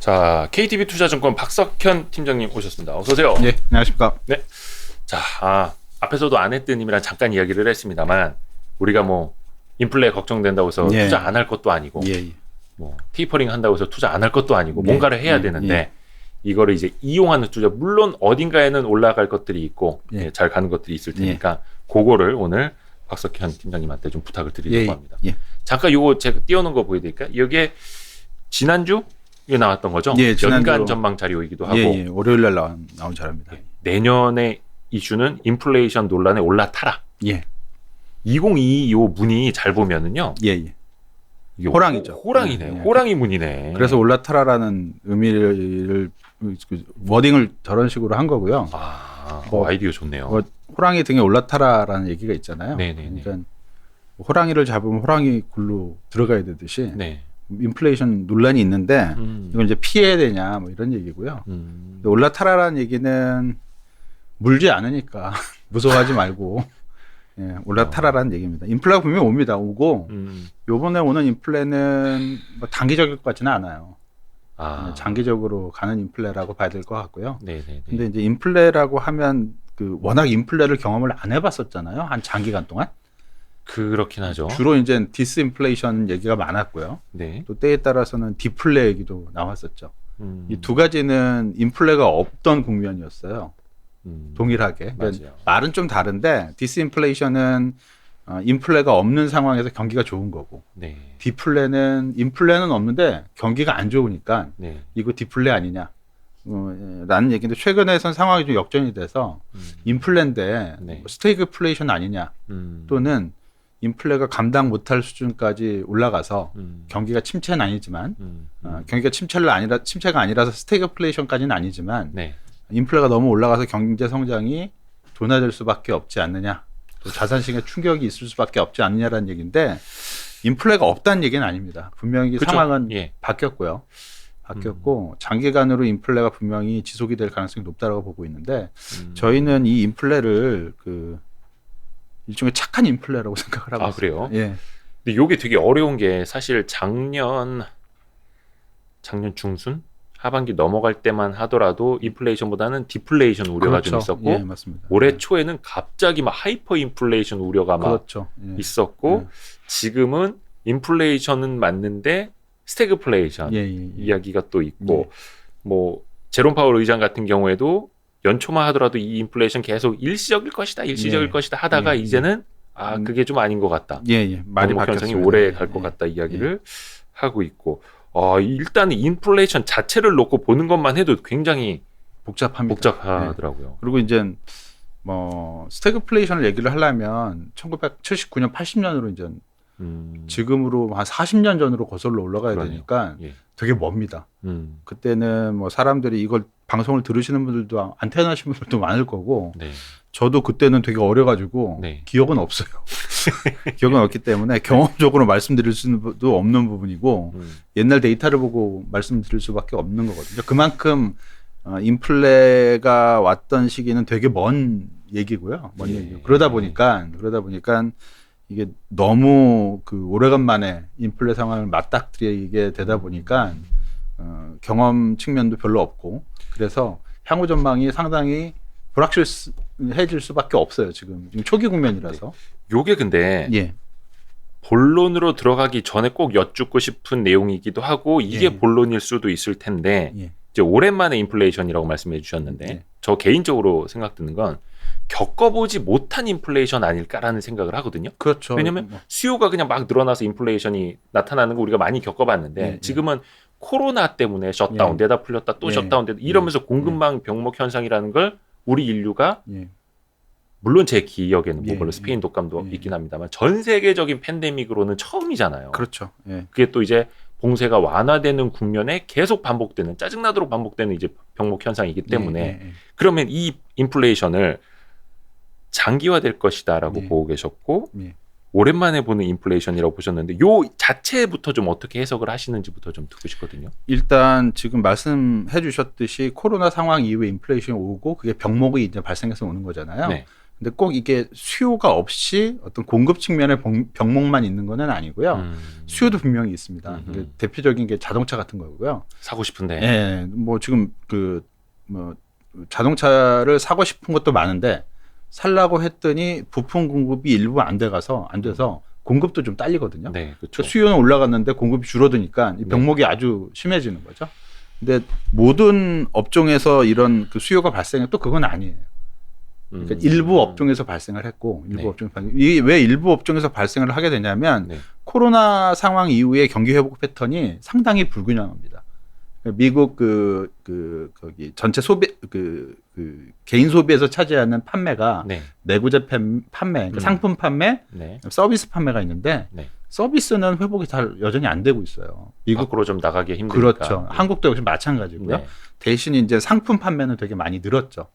자, KTB 투자증권 박석현 팀장님 오셨습니다. 어서 오세요. 네, 안녕하십니까. 네. 자, 앞에서도 안 했던 님이랑 잠깐 이야기를 했습니다만 우리가 뭐 인플레 걱정된다고 해서 예. 투자 안 할 것도 아니고 예. 뭐 테이퍼링 한다고 해서 투자 안 할 것도 아니고 예. 뭔가를 해야 되는데 이거를 이제 이용하는 투자, 물론 어딘가에는 올라갈 것들이 있고 예. 잘 가는 것들이 있을 테니까 그거를 오늘 박석현 팀장님한테 좀 부탁을 드리려고 합니다. 예. 잠깐 요거 제가 띄워놓은 거 보여드릴까요? 여기에 지난주 에 나왔던 거죠? 예, 연간 전망 자료이기도 하고 월요일 날 나온 자료입니다. 내년의 이슈는 인플레이션 논란에 올라타라. 예. 2022 요 문이 잘 보면은요. 예. 이게 호랑이죠. 호랑이네. 예. 호랑이 문이네. 그래서 올라타라라는 의미를 워딩을 저런 식으로 한 거고요. 아이디어 좋네요. 호랑이 등에 올라타라라는 얘기가 있잖아요. 네네네. 그러니까 호랑이를 잡으면 호랑이 굴로 들어가야 되듯이 네. 인플레이션 논란이 있는데 이걸 이제 피해야 되냐 뭐 이런 얘기고요. 올라타라라는 얘기는 물지 않으니까 무서워하지 말고 예, 올라타라라는 얘기입니다. 인플레가 분명히 옵니다. 오고 요번에 오는 인플레는 뭐 단기적일 것 같지는 않아요. 장기적으로 가는 인플레라고 봐야 될 것 같고요. 네네네. 근데 이제 인플레라고 하면 워낙 인플레를 경험을 안 해봤었잖아요. 한 장기간 동안. 그렇긴 하죠. 주로 이제 디스인플레이션 얘기가 많았고요. 네. 또 때에 따라서는 디플레 얘기도 나왔었죠. 이 두 가지는 인플레가 없던 국면이었어요. 동일하게. 그러니까 말은 좀 다른데 디스인플레이션은 인플레가 없는 상황에서 경기가 좋은 거고 네. 디플레는 인플레는 없는데 경기가 안 좋으니까 이거 디플레 아니냐 라는 얘기인데 최근에선 상황이 좀 역전이 돼서 인플레인데 스태그플레이션 아니냐 또는 인플레가 감당 못할 수준까지 올라가서 경기가 침체는 아니지만 경기가 침체가 아니라서 스태그플레이션까지는 아니지만 인플레가 너무 올라가서 경제 성장이 둔화될 수밖에 없지 않느냐 또 자산 시장에 충격이 있을 수밖에 없지 않느냐라는 얘기인데 인플레가 없다는 얘기는 아닙니다. 분명히 그쵸? 상황은 예. 바뀌었고 장기간으로 인플레가 분명히 지속이 될 가능성이 높다고 보고 있는데 저희는 이 인플레를 일종의 착한 인플레라고 생각을 하고 있습니다. 그래요? 예. 근데 요게 되게 어려운 게 사실 작년 중순 하반기 넘어갈 때만 하더라도 인플레이션보다는 디플레이션 우려가 좀 있었고 예, 맞습니다. 올해 초에는 갑자기 막 하이퍼 인플레이션 우려가 막 있었고 지금은 인플레이션은 맞는데 스태그플레이션 이야기가 또 있고 뭐 제롬 파월 의장 같은 경우에도 연초만 하더라도 이 인플레이션 계속 일시적일 것이다 하다가 이제는 그게 좀 아닌 것 같다. 많이 현상이 오래 갈 것 같다 이야기를 하고 있고 일단 인플레이션 자체를 놓고 보는 것만 해도 굉장히 복잡하더라고요. 그리고 이제 스태그플레이션을 얘기를 하려면 1979년 80년으로 이제 지금으로 한 40년 전으로 거슬러 올라가야 되니까 되게 멉니다. 그때는 사람들이 이걸 방송을 들으시는 분들도 안 태어나신 분들도 많을 거고 저도 그때는 되게 어려가지고 기억은 없어요. 기억은 없기 때문에 경험적으로 말씀드릴 수도 없는 부분이고 옛날 데이터를 보고 말씀드릴 수밖에 없는 거거든요. 그만큼 인플레가 왔던 시기는 되게 먼 얘기고요. 먼 얘기고. 그러다 보니까 이게 너무 오래간만에 인플레 상황을 맞닥뜨리게 되다 보니까 경험 측면도 별로 없고 그래서 향후 전망이 상당히 불확실해질 수밖에 없어요. 지금 초기 국면이라서. 요게 근데 본론으로 들어가기 전에 꼭 여쭙고 싶은 내용이기도 하고 이게 본론일 수도 있을 텐데 이제 오랜만에 인플레이션이라고 말씀해 주셨는데 저 개인적으로 생각드는 건 겪어보지 못한 인플레이션 아닐까라는 생각을 하거든요. 그렇죠. 왜냐하면 수요가 그냥 막 늘어나서 인플레이션이 나타나는 거 우리가 많이 겪어봤는데 지금은 코로나 때문에 셧다운 되다 풀렸다 또 셧다운 되다 이러면서 공급망 병목 현상이라는 걸 우리 인류가 물론 제 기억에는 물론 스페인 독감도 있긴 합니다만 전 세계적인 팬데믹으로는 처음이잖아요. 그렇죠. 그게 또 이제 봉쇄가 완화되는 국면에 계속 반복되는 짜증나도록 반복되는 이제 병목 현상이기 때문에 그러면 이 인플레이션을 장기화될 것이다라고 보고 계셨고 오랜만에 보는 인플레이션이라고 보셨는데 요 자체부터 좀 어떻게 해석을 하시는지부터 좀 듣고 싶거든요. 일단 지금 말씀해 주셨듯이 코로나 상황 이후에 인플레이션이 오고 그게 병목이 이제 발생해서 오는 거잖아요. 근데 꼭 이게 수요가 없이 어떤 공급 측면의 병목만 있는 건 아니고요. 수요도 분명히 있습니다. 대표적인 게 자동차 같은 거고요. 사고 싶은데. 예, 뭐 지금 뭐 자동차를 사고 싶은 것도 많은데 살라고 했더니 부품 공급이 일부 안 돼서 공급도 좀 딸리거든요. 네, 그렇죠. 그러니까 수요는 올라갔는데 공급이 줄어드니까 이 병목이 아주 심해지는 거죠. 근데 모든 업종에서 이런 그 수요가 발생해 또 그건 아니에요. 그러니까 일부 업종에서 발생을 했고 왜 일부 업종에서 발생을 하게 되냐면 코로나 상황 이후에 경기 회복 패턴이 상당히 불균형합니다. 미국 거기 전체 소비 개인 소비에서 차지하는 판매가 내구재 판매, 그러니까 상품 판매, 서비스 판매가 있는데 서비스는 회복이 잘 여전히 안 되고 있어요. 미국 밖으로 좀 나가기 힘드니까. 그렇죠. 한국도 역시 마찬가지고요. 대신 이제 상품 판매는 되게 많이 늘었죠.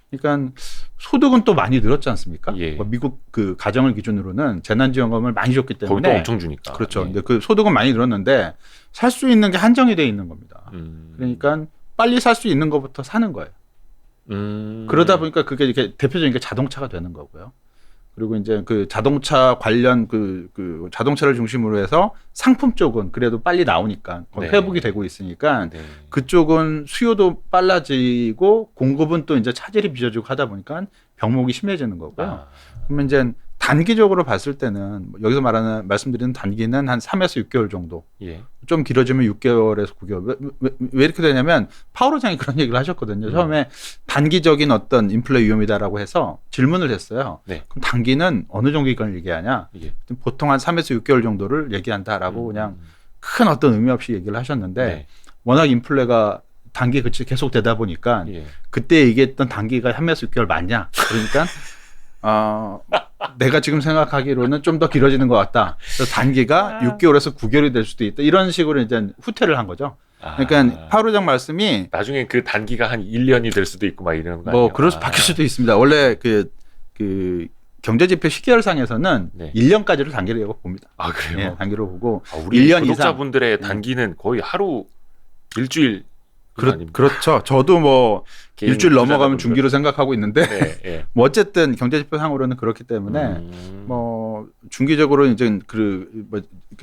그러니까 소득은 또 많이 늘었지 않습니까? 미국 그 가정을 기준으로는 재난지원금을 많이 줬기 때문에 거기도 엄청 주니까. 그렇죠. 근데 그 소득은 많이 늘었는데 살 수 있는 게 한정이 돼 있는 겁니다. 그러니까 빨리 살 수 있는 것부터 사는 거예요. 그러다 보니까 그게 이렇게 대표적인 게 자동차가 되는 거고요. 그리고 이제 그 자동차 관련 그 자동차를 중심으로 해서 상품 쪽은 그래도 빨리 나오니까 회복이 되고 있으니까 그쪽은 수요도 빨라지고 공급은 또 이제 차질이 빚어지고 하다 보니까 병목이 심해지는 거고요. 그러면 이제 단기적으로 봤을 때는 여기서 말씀드리는 단기는 한 3에서 6개월 정도. 좀 길어지면 6개월에서 9개월. 왜 이렇게 되냐면 파월 의장이 그런 얘기를 하셨거든요. 처음에 단기적인 어떤 인플레 위험이다라고 해서 질문을 했어요. 그럼 단기는 어느 정도 기간을 얘기하냐? 보통 한 3에서 6개월 정도를 얘기한다라고 그냥 큰 어떤 의미 없이 얘기를 하셨는데 워낙 인플레가 단기 그치 계속 되다 보니까 그때 얘기했던 단기가 3에서 6개월 맞냐? 그러니까 내가 지금 생각하기로는 좀 더 길어지는 것 같다. 그래서 단기가 6개월에서 9개월이 될 수도 있다. 이런 식으로 이제 후퇴를 한 거죠. 그러니까 파월 의장 말씀이 나중에 그 단기가 한 1년이 될 수도 있고 막 이런 거 뭐 그럴 수 바뀔 수도 있습니다. 원래 그 경제지표 시계열상에서는 1년까지를 단기로 봅니다. 그래요? 단기로 보고 우리 1년 구독자분들의 이상. 단기는 거의 하루 일주일 그렇죠. 저도 뭐 일주일 넘어가면 중기로 생각하고 있는데 뭐 어쨌든 경제지표상으로는 그렇기 때문에 뭐 중기적으로 이제 그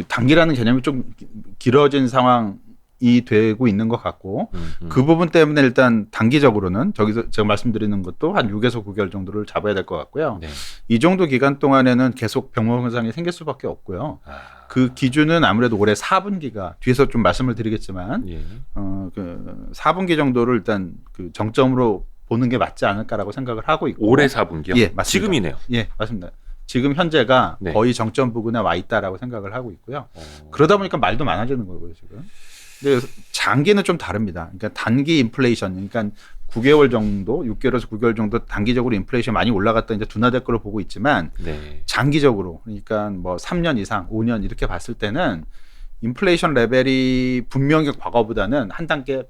단기라는 개념이 좀 길어진 상황이 되고 있는 것 같고 그 부분 때문에 일단 단기적으로는 저기서 제가 말씀드리는 것도 한 6에서 9개월 정도를 잡아야 될 것 같고요. 이 정도 기간 동안에는 계속 병목 현상이 생길 수밖에 없고요. 그 기준은 아무래도 올해 4분기가 뒤에서 좀 말씀을 드리겠지만 그 4분기 정도를 일단 그 정점으로 보는 게 맞지 않을까라고 생각을 하고 있고 올해 4분기요? 예, 맞습니다. 지금이네요. 예, 맞습니다. 지금 현재가 거의 정점 부근에 와 있다라고 생각을 하고 있고요. 그러다 보니까 말도 많아지는 거고요, 지금. 근데 장기는 좀 다릅니다. 그러니까 단기 인플레이션, 그러니까 9개월 정도, 6개월에서 9개월 정도 단기적으로 인플레이션이 많이 올라갔다 이제 둔화될 걸로 보고 있지만 장기적으로 그러니까 뭐 3년 이상, 5년 이렇게 봤을 때는 인플레이션 레벨이 분명히 과거보다는 한 단계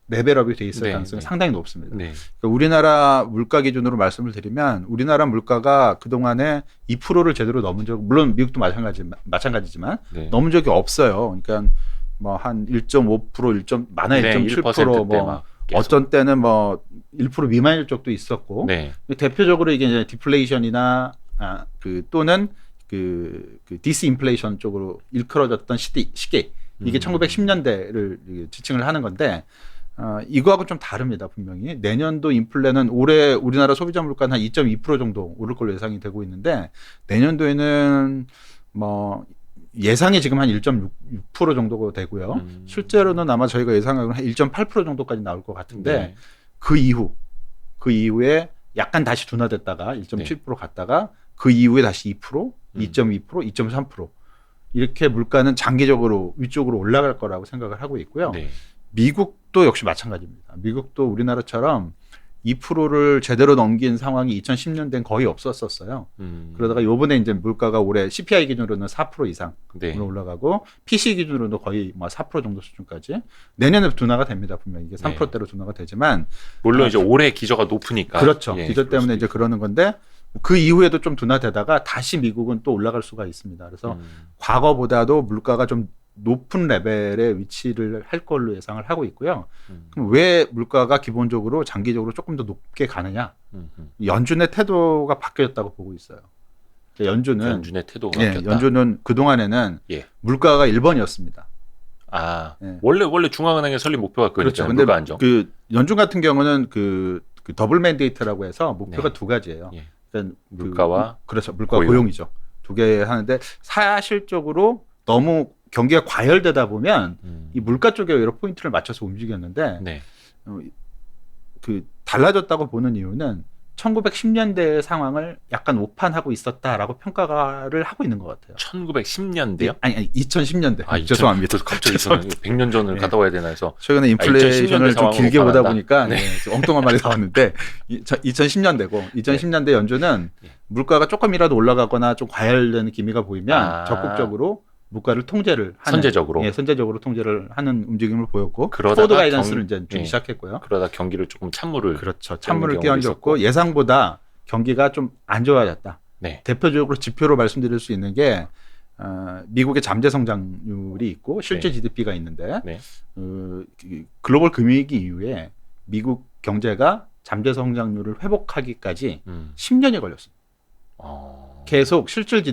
레벨업이 돼 있을 가능성이 상당히 높습니다. 그러니까 우리나라 물가 기준으로 말씀을 드리면 우리나라 물가가 그동안에 2%를 제대로 넘은 적, 물론 미국도 마찬가지지만 넘은 적이 없어요. 그러니까 뭐 한 1.5%, 많아 1.7% 뭐 어떤 때는 뭐 1% 미만일 적도 있었고 대표적으로 이게 이제 디플레이션이나 또는 그 디스인플레이션 쪽으로 일컬어졌던 시기 이게 1910년대를 지칭을 하는 건데 이거하고 좀 다릅니다. 분명히 내년도 인플레는 올해 우리나라 소비자 물가는 한 2.2% 정도 오를 걸로 예상이 되고 있는데 내년도에는 뭐 예상이 지금 한 1.6% 정도가 되고요. 실제로는 아마 저희가 예상하기로는 한 1.8% 정도까지 나올 것 같은데 그 이후에 약간 다시 둔화됐다가 1.7% 갔다가 그 이후에 다시 2%, 2.2%, 2.3% 이렇게 물가는 장기적으로 위쪽으로 올라갈 거라고 생각을 하고 있고요. 미국도 역시 마찬가지입니다. 미국도 우리나라처럼 2%를 제대로 넘긴 상황이 2010년대는 거의 없었었어요. 그러다가 요번에 이제 물가가 올해 CPI 기준으로는 4% 이상 올라가고 PC 기준으로도 거의 뭐 4% 정도 수준까지 내년에 둔화가 됩니다. 분명히 이게 3%대로 둔화가 되지만 물론 이제 올해 기저가 높으니까 그렇죠. 기저 때문에 이제 그러는 건데 그 이후에도 좀 둔화되다가 다시 미국은 또 올라갈 수가 있습니다. 그래서 과거보다도 물가가 좀 높은 레벨의 위치를 할 걸로 예상을 하고 있고요. 그럼 왜 물가가 기본적으로 장기적으로 조금 더 높게 가느냐? 연준의 태도가 바뀌었다고 보고 있어요. 연준의 태도가 바뀌었다. 연준은 그동안에는 물가가 1번이었습니다. 원래 중앙은행의 설립 목표가 그렇죠. 근데 그 연준 같은 경우는 그 더블 맨데이트라고 해서 목표가 두 가지예요. 그러니까 물가와 물가와 고용이죠. 두 개 하는데 사실적으로 너무 경기가 과열되다 보면 이 물가 쪽에 여러 포인트를 맞춰서 움직였는데 그 달라졌다고 보는 이유는 1910년대의 상황을 약간 오판하고 있었다라고 평가를 하고 있는 것 같아요. 1910년대요? 아니 2010년대. 죄송합니다. 갑자기 100년 전을 갔다 와야 되나 해서. 최근에 인플레이션을 좀 길게 보다 보니까 엉뚱한 말이 나왔는데 2010년대고 2010년대 연준은 물가가 조금이라도 올라가거나 좀 과열되는 기미가 보이면 적극적으로 물가를 통제를 하는 선제적으로 통제를 하는 움직임을 보였고 포워드 가이던스를 이제 주기 시작했고요. 그러다 경기를 조금 찬물을 끼얹었고 예상보다 경기가 좀 안 좋아졌다. 대표적으로 지표로 말씀드릴 수 있는 게 미국의 잠재 성장률이 있고 실제 GDP가 있는데 글로벌 금융위기 이후에 미국 경제가 잠재 성장률을 회복하기까지 10년이 걸렸습니다. 계속 실질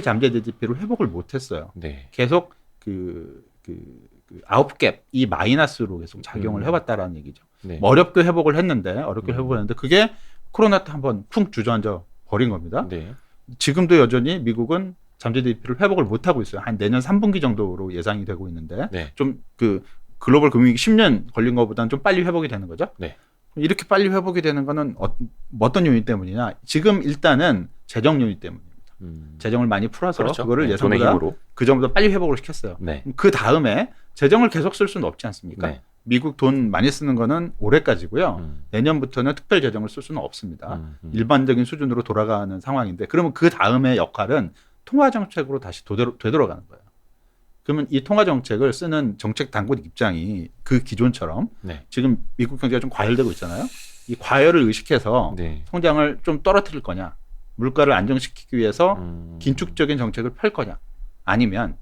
잠재 GDP를 회복을 못했어요. 계속 그 아웃갭 이 마이너스로 계속 작용을 해왔다라는 얘기죠. 어렵게 회복을 했는데 그게 코로나 때 한번 쿵 주저앉아 버린 겁니다. 지금도 여전히 미국은 잠재 GDP를 회복을 못하고 있어요. 한 내년 3분기 정도로 예상이 되고 있는데 좀 그 글로벌 금융위기 10년 걸린 것보다는 좀 빨리 회복이 되는 거죠. 이렇게 빨리 회복이 되는 거는 어떤 요인 때문이냐? 지금 일단은 재정 요인 때문입니다. 재정을 많이 풀어서 그거를 예상보다 그 전보다 빨리 회복을 시켰어요. 그 다음에 재정을 계속 쓸 수는 없지 않습니까? 미국 돈 많이 쓰는 거는 올해까지고요. 내년부터는 특별 재정을 쓸 수는 없습니다. 일반적인 수준으로 돌아가는 상황인데 그러면 그 다음에 역할은 통화 정책으로 다시 되돌아가는 거예요. 그러면 이 통화 정책을 쓰는 정책 당국 입장이 그 기존처럼 지금 미국 경제가 좀 과열되고 있잖아요. 이 과열을 의식해서 성장을 좀 떨어뜨릴 거냐, 물가를 안정시키기 위해서 긴축적인 정책을 펼 거냐, 아니면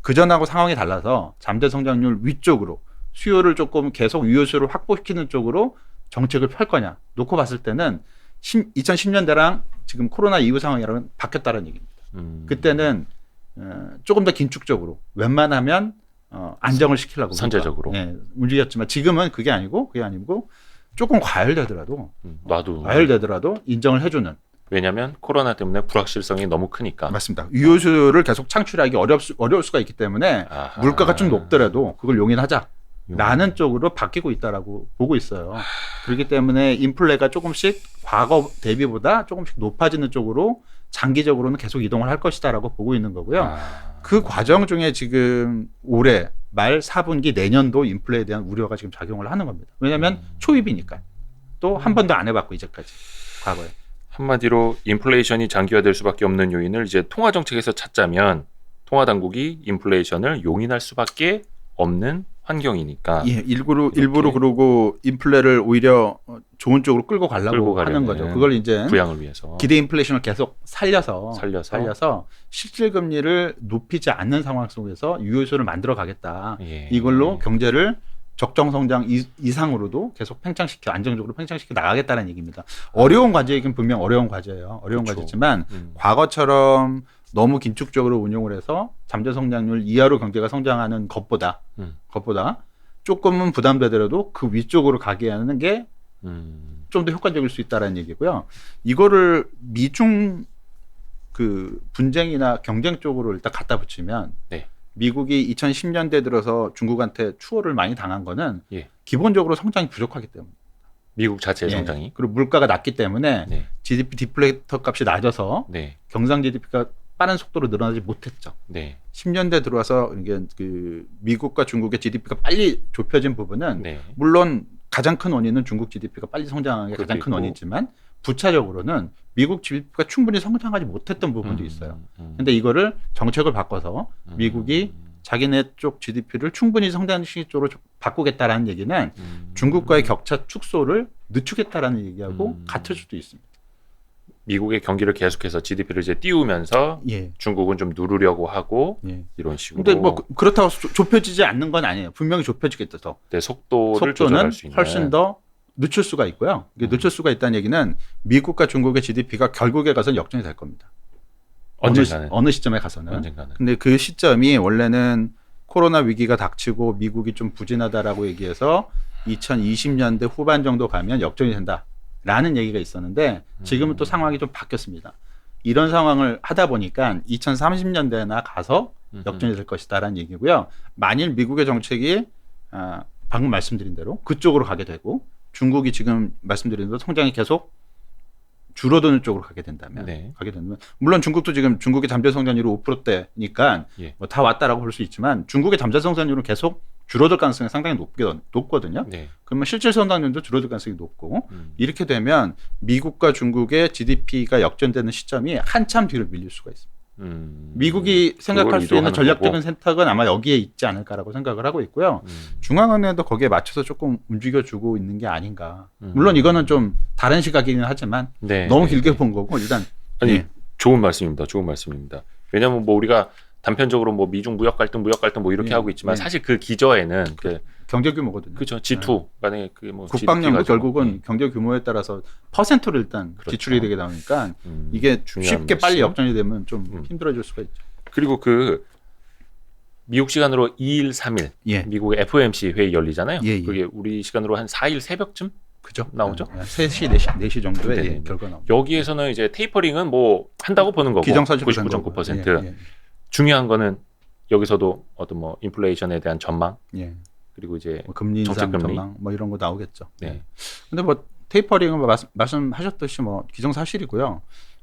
그전하고 상황이 달라서 잠재 성장률 위쪽으로 수요를 조금 계속 유효수를 확보시키는 쪽으로 정책을 펼 거냐 놓고 봤을 때는 2010년대랑 지금 코로나 이후 상황이랑은 바뀌었다는 얘기입니다. 그때는 조금 더 긴축적으로 웬만하면 안정을 시키려고 선제적으로 움직였지만 지금은 그게 아니고 조금 과열되더라도 인정을 해주는. 왜냐하면 코로나 때문에 불확실성이 너무 크니까. 맞습니다. 유효수를 계속 창출하기 어려울 수가 있기 때문에 물가가 좀 높더라도 그걸 용인하자라는 쪽으로 바뀌고 있다라고 보고 있어요. 그렇기 때문에 인플레가 조금씩 과거 대비보다 조금씩 높아지는 쪽으로 장기적으로는 계속 이동을 할 것이다라고 보고 있는 거고요. 그 과정 중에 지금 올해 말 4분기 내년도 인플레에 대한 우려가 지금 작용을 하는 겁니다. 왜냐하면 초입이니까. 또 한 번도 안 해봤고 이제까지 과거에. 한마디로 인플레이션이 장기화될 수밖에 없는 요인을 이제 통화 정책에서 찾자면 통화 당국이 인플레이션을 용인할 수밖에 없는 환경이니까. 일부러 그러고 인플레를 오히려 좋은 쪽으로 끌고 가려고 하는 거죠. 그걸 이제 부양을 위해서 기대 인플레이션을 계속 살려서 실질 금리를 높이지 않는 상황 속에서 유효수를 만들어 가겠다. 이걸로 경제를 적정 성장 이상으로도 계속 안정적으로 팽창시켜 나가겠다는 얘기입니다. 어려운 과제이긴 분명 어려운 과제예요. 과제지만 과거처럼 너무 긴축적으로 운용을 해서 잠재 성장률 이하로 경제가 성장하는 것보다 조금은 부담되더라도 그 위쪽으로 가게 하는 게 좀 더 효과적일 수 있다는 얘기고요. 이거를 미중 그 분쟁이나 경쟁 쪽으로 일단 갖다 붙이면 미국이 2010년대 들어서 중국한테 추월을 많이 당한 거는 기본적으로 성장이 부족하기 때문에. 미국 자체의 성장이. 그리고 물가가 낮기 때문에 GDP 디플레이터 값이 낮아서 경상 GDP가 빠른 속도로 늘어나지 못했죠. 10년대 들어와서 이게 그 미국과 중국의 GDP가 빨리 좁혀진 부분은 물론 가장 큰 원인은 중국 GDP가 빨리 성장한 게 가장 큰 원인이지만 부차적으로는 미국 GDP가 충분히 성장하지 못했던 부분도 있어요. 근데 이거를 정책을 바꿔서 미국이 자기네 쪽 GDP를 충분히 성장시키는 쪽으로 바꾸겠다라는 얘기는 중국과의 격차 축소를 늦추겠다라는 얘기하고 같을 수도 있습니다. 미국의 경기를 계속해서 GDP를 이제 띄우면서 예. 중국은 좀 누르려고 하고 예. 이런 식으로. 근데 뭐 그렇다고 좁혀지지 않는 건 아니에요. 분명히 좁혀지겠죠. 더. 네, 속도는 조절할 수 있는. 훨씬 더 늦출 수가 있고요. 이게 늦출 수가 있다는 얘기는 미국과 중국의 GDP가 결국에 가서는 역전이 될 겁니다. 언젠가는. 어느 시점에 가서는. 언젠가는. 근데 그 시점이 원래는 코로나 위기가 닥치고 미국이 좀 부진하다라고 얘기해서 2020년대 후반 정도 가면 역전이 된다라는 얘기가 있었는데 지금은 또 상황이 좀 바뀌었습니다. 이런 상황을 하다 보니까 2030년대나 가서 역전이 될 것이다라는 얘기고요. 만일 미국의 정책이 방금 말씀드린 대로 그쪽으로 가게 되고 중국이 지금 말씀드린 대로 성장이 계속 줄어드는 쪽으로 가게 된다면, 물론 중국도 지금 중국의 잠재 성장률이 5%대니까 예. 뭐 다 왔다라고 볼 수 있지만 중국의 잠재 성장률은 계속 줄어들 가능성이 상당히 높거든요. 네. 그러면 실질 성장률도 줄어들 가능성이 높고 이렇게 되면 미국과 중국의 GDP가 역전되는 시점이 한참 뒤로 밀릴 수가 있습니다. 미국이 생각할 수 있는 전략적인 선택은 아마 여기에 있지 않을까라고 생각을 하고 있고요. 중앙은행도 거기에 맞춰서 조금 움직여주고 있는 게 아닌가. 물론 이거는 좀 다른 시각이긴 하지만 너무 길게 본 거고 일단. 아니 좋은 말씀입니다. 좋은 말씀입니다. 왜냐하면 뭐 우리가 단편적으로 뭐 미중 무역 갈등 뭐 이렇게 하고 있지만 사실 그 기저에는 경제 규모거든요. 그렇죠. G2 만약에 그게 뭐 국방력도 결국은 경제 규모에 따라서 퍼센트를 일단 지출이 되게 나오니까 이게 쉽게 빨리 역전이 되면 좀 힘들어질 수가 있죠. 그리고 그 미국 시간으로 2일, 3일 미국의 FOMC 회의 열리잖아요. 그게 우리 시간으로 한 4일 새벽쯤 그죠? 나오죠. 3시, 4시 정도에 결과 나옵니다. 여기에서는 이제 테이퍼링은 뭐 한다고 보는 거고 기정사실로 99.9%. 중요한 거는 여기서도 어떤 뭐 인플레이션에 대한 전망, 그리고 이제 뭐 금리 인상 전망 뭐 이런 거 나오겠죠. 근데 뭐 테이퍼링은 말씀하셨듯이 뭐 기정사실이고요.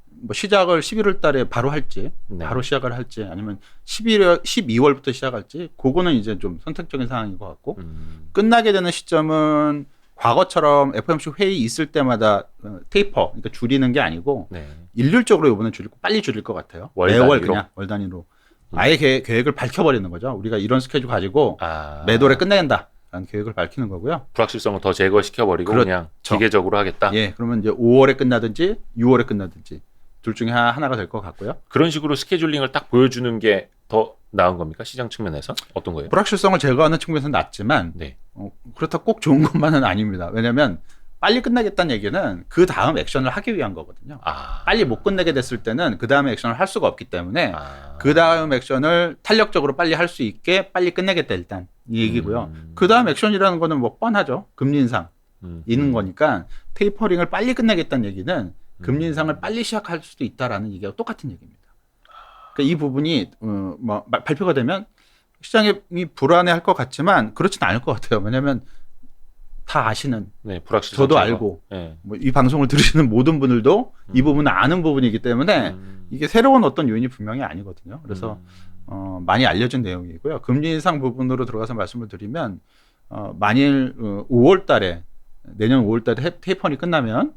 뭐 시작을 11월 달에 바로 할지, 바로 시작을 할지 아니면 12월부터 시작할지 그거는 이제 좀 선택적인 상황인 것 같고 끝나게 되는 시점은 과거처럼 FOMC 회의 있을 때마다 테이퍼, 그러니까 줄이는 게 아니고 일률적으로 이번에 빨리 줄일 것 같아요. 매월 그냥 월 단위로. 아예 계획을 밝혀버리는 거죠. 우리가 이런 스케줄 가지고 매월에 끝내겠다라는 계획을 밝히는 거고요. 불확실성을 더 제거시켜버리고 그냥 기계적으로 하겠다. 그러면 이제 5월에 끝나든지 6월에 끝나든지 둘 중에 하나가 될 것 같고요. 그런 식으로 스케줄링을 딱 보여주는 게 더 나은 겁니까? 시장 측면에서? 어떤 거예요? 불확실성을 제거하는 측면에서는 낫지만 그렇다고 꼭 좋은 것만은 아닙니다. 왜냐하면 빨리 끝내겠다는 얘기는 그 다음 액션을 하기 위한 거거든요. 빨리 못 끝내게 됐을 때는 그 다음에 액션을 할 수가 없기 때문에 그 다음 액션을 탄력적으로 빨리 할 수 있게 빨리 끝내겠다 일단 이 얘기고요. 그 다음 액션이라는 거는 뭐 뻔하죠. 금리 인상 있는 거니까 테이퍼링을 빨리 끝내겠다는 얘기는 금리 인상을 빨리 시작할 수도 있다라는 얘기가 똑같은 얘기입니다. 그러니까 이 부분이 뭐 발표가 되면 시장이 불안해할 것 같지만 그렇지는 않을 것 같아요. 왜냐하면 다 아시는, 저도 알고 뭐 이 방송을 들으시는 모든 분들도 이 부분은 아는 부분이기 때문에 이게 새로운 어떤 요인이 분명히 아니거든요. 그래서 많이 알려진 내용이고요. 금리 인상 부분으로 들어가서 말씀을 드리면 만일 5월 달에 내년 5월 달에 테이퍼링이 끝나면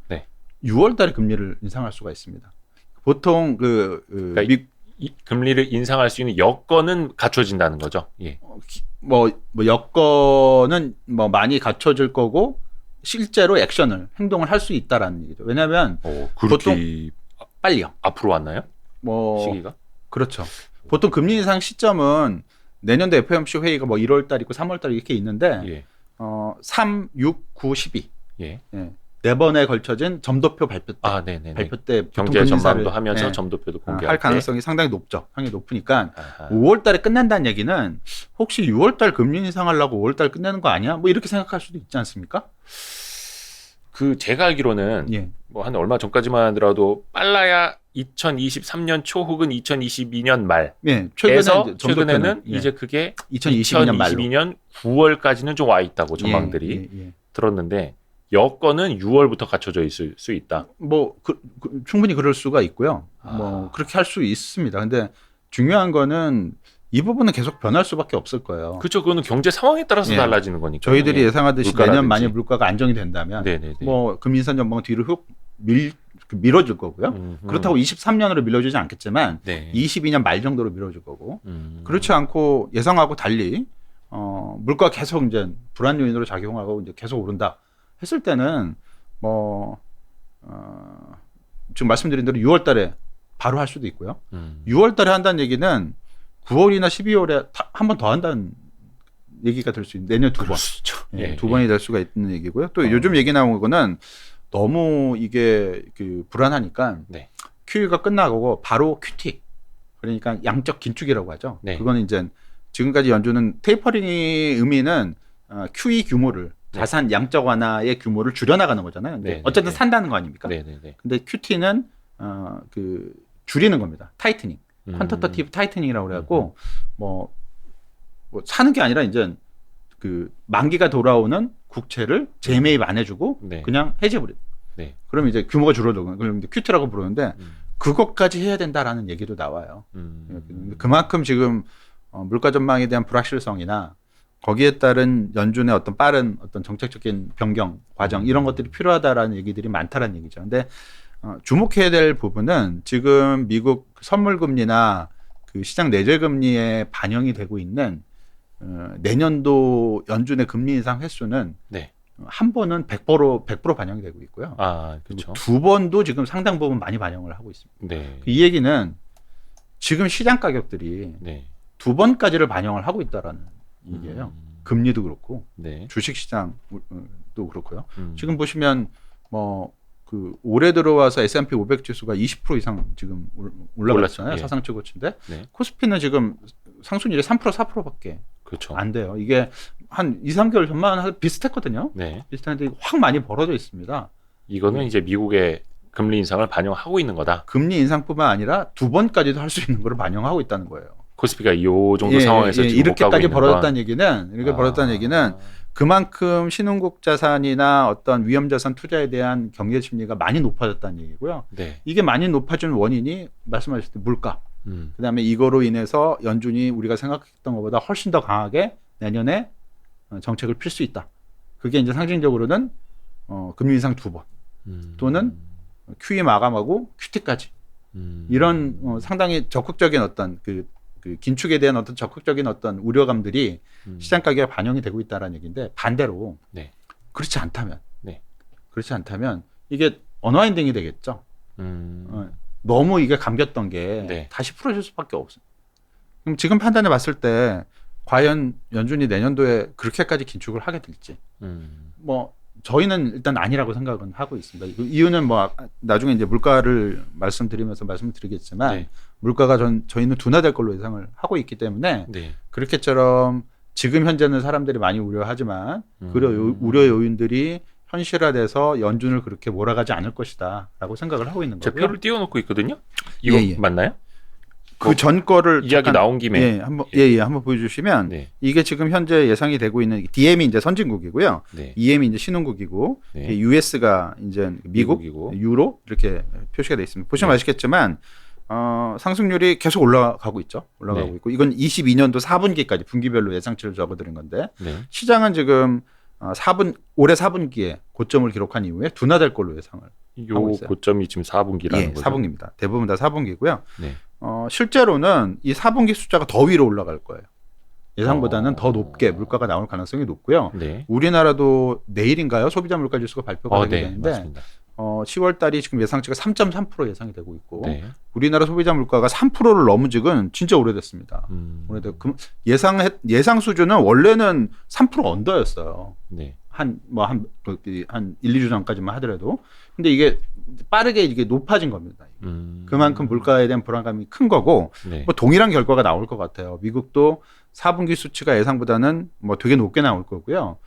6월 달에 금리를 인상할 수가 있습니다. 보통 그러니까 금리를 인상할 수 있는 여건은 갖춰진다는 거죠. 뭐 여건은 뭐 많이 갖춰질 거고 실제로 행동을 할 수 있다라는 얘기죠. 왜냐하면 보통 빨리요. 앞으로 왔나요? 시기가? 그렇죠. 보통 금리 인상 시점은 내년도 FOMC 회의가 뭐 1월 달이고 3월 달 이렇게 있는데 3, 6, 9, 12 네 번에 걸쳐진 점도표 발표 때 경제 전망도 하면서 점도표도 공개할 가능성이 상당히 높죠. 상당히 높으니까 5월 달에 끝낸다는 얘기는 혹시 6월 달 금리 인상하려고 5월 달 끝내는 거 아니야? 뭐 이렇게 생각할 수도 있지 않습니까? 제가 알기로는 뭐 한 얼마 전까지만 하더라도 빨라야 2023년 초 혹은 2022년 말. 최근에는 이제 그게 2022년 9월까지는 좀 와 있다고 전망들이 들었는데 여건은 6월부터 갖춰져 있을 수 있다. 뭐 충분히 그럴 수가 있고요. 뭐 그렇게 할 수 있습니다. 근데 중요한 거는 이 부분은 계속 변할 수밖에 없을 거예요. 그렇죠. 그거는 경제 상황에 따라서 달라지는 거니까. 저희들이 예상하듯이 내년 만약 물가가 안정이 된다면 뭐 금리 인상 전망은 뒤로 훅 밀어줄 거고요. 그렇다고 23년으로 밀어주지 않겠지만 22년 말 정도로 밀어줄 거고 그렇지 않고 예상하고 달리 물가 계속 이제 불안 요인으로 작용하고 이제 계속 오른다 했을 때는 뭐 지금 말씀드린 대로 6월 달에 바로 할 수도 있고요. 6월 달에 한다는 얘기는 9월이나 12월에 한 번 더 한다는 얘기가 될 수 있는 내년 두 번. 예, 두 번이 될 수가 있는 얘기고요. 또 요즘 얘기 나온 거는 너무 이게 그 불안하니까 네. QE가 끝나고 바로 QT. 그러니까 양적 긴축이라고 하죠. 네. 그거는 이제 지금까지 연준은 테이퍼링의 의미는 QE 규모를 자산 양적 완화의 규모를 줄여나가는 거잖아요. 근데 어쨌든 산다는 거 아닙니까? 근데 QT는 그 줄이는 겁니다. 타이트닝, 퀀터터티브 타이트닝이라고 그래갖고 뭐 사는 게 아니라 이제 그 만기가 돌아오는 국채를 재매입 안 해주고 그냥 해제버려. 그럼 이제 규모가 줄어들고 그럼 이제 QT라고 부르는데 그것까지 해야 된다라는 얘기도 나와요. 그만큼 지금 물가 전망에 대한 불확실성이나 거기에 따른 연준의 어떤 빠른 어떤 정책적인 변경 과정 이런 것들이 필요하다라는 얘기들이 많다라는 얘기죠. 근데 주목해야 될 부분은 지금 미국 선물금리나 그 시장 내재금리에 반영이 되고 있는 내년도 연준의 금리 인상 횟수는 한 번은 100% 반영이 되고 있고요. 그렇죠. 두 번도 지금 상당 부분 많이 반영을 하고 있습니다. 이 얘기는 지금 시장 가격들이 두 번까지를 반영을 하고 있다라는 얘기예요. 금리도 그렇고 주식 시장도 그렇고요. 지금 보시면 뭐 그 올해 들어와서 S&P 500 지수가 20% 이상 지금 올라갔잖아요. 사상 최고치인데 코스피는 지금 상순일이 3% 4%밖에 안 돼요. 이게 한 2, 3개월 전만 비슷했거든요. 비슷한데 확 많이 벌어져 있습니다. 이거는 이제 미국의 금리 인상을 반영하고 있는 거다. 금리 인상뿐만 아니라 두 번까지도 할 수 있는 걸 반영하고 있다는 거예요. 코스피가 이 정도 상황에서 지금 이렇게까지 벌어졌다는 얘기는 벌어졌다는 얘기는 그만큼 신흥국 자산이나 어떤 위험 자산 투자에 대한 경계 심리가 많이 높아졌다는 얘기고요. 이게 많이 높아진 원인이 말씀하셨을 때 물가. 그다음에 이거로 인해서 연준이 우리가 생각했던 것보다 훨씬 더 강하게 내년에 정책을 필 수 있다. 그게 이제 상징적으로는 금리 인상 두 번 또는 QE 마감하고 QT까지 이런 상당히 적극적인 어떤 그 긴축에 대한 어떤 적극적인 어떤 우려감들이 시장 가격에 반영이 되고 있다는 얘기인데 반대로 그렇지 않다면 이게 언와인딩이 되겠죠. 너무 이게 감겼던 게 다시 풀어질 수밖에 없어요. 그럼 지금 판단해 봤을 때 과연 연준이 내년도에 그렇게까지 긴축을 하게 될지 뭐 저희는 일단 아니라고 생각은 하고 있습니다. 이유는 뭐 나중에 이제 물가를 말씀드리면서 말씀을 드리겠지만 물가가 저희는 둔화될 걸로 예상을 하고 있기 때문에 그렇게처럼 지금 현재는 사람들이 많이 우려하지만 우려 요인들이 현실화돼서 연준을 그렇게 몰아가지 않을 것이다라고 생각을 하고 있는 거고요. 제 표를 띄워놓고 있거든요. 이거 맞나요? 그 전 거를 이야기 나온 김에 한번 보여주시면 이게 지금 현재 예상이 되고 있는 DM이 이제 선진국이고요, EM이 이제 신흥국이고, US가 이제 미국이고, 유로 이렇게 표시가 되어 있습니다. 보시면 아시겠지만 상승률이 계속 올라가고 있죠. 있고 이건 22년도 4분기까지 분기별로 예상치를 적어드린 건데 시장은 지금 올해 4분기에 고점을 기록한 이후에 둔화될 걸로 예상을 하고 있어요. 고점이 지금 4분기라는 거죠? 4분기입니다. 대부분 다 4분기고요. 실제로는 이 4분기 숫자가 더 위로 올라갈 거예요. 예상보다는 더 높게 물가가 나올 가능성이 높고요. 우리나라도 내일인가요? 소비자 물가 지수가 발표가 되게 되는데 10월 달이 지금 예상치가 3.3% 예상이 되고 있고 우리나라 소비자 물가가 3%를 넘은 적은 진짜 오래됐습니다. 예상 수준은 원래는 3% 언더였어요. 한 1, 2주 전까지만 하더라도. 근데 이게 빠르게 이게 높아진 겁니다. 그만큼 물가에 대한 불안감이 큰 거고 뭐 동일한 결과가 나올 것 같아요. 미국도 4분기 수치가 예상보다는 뭐 되게 높게 나올 거고요.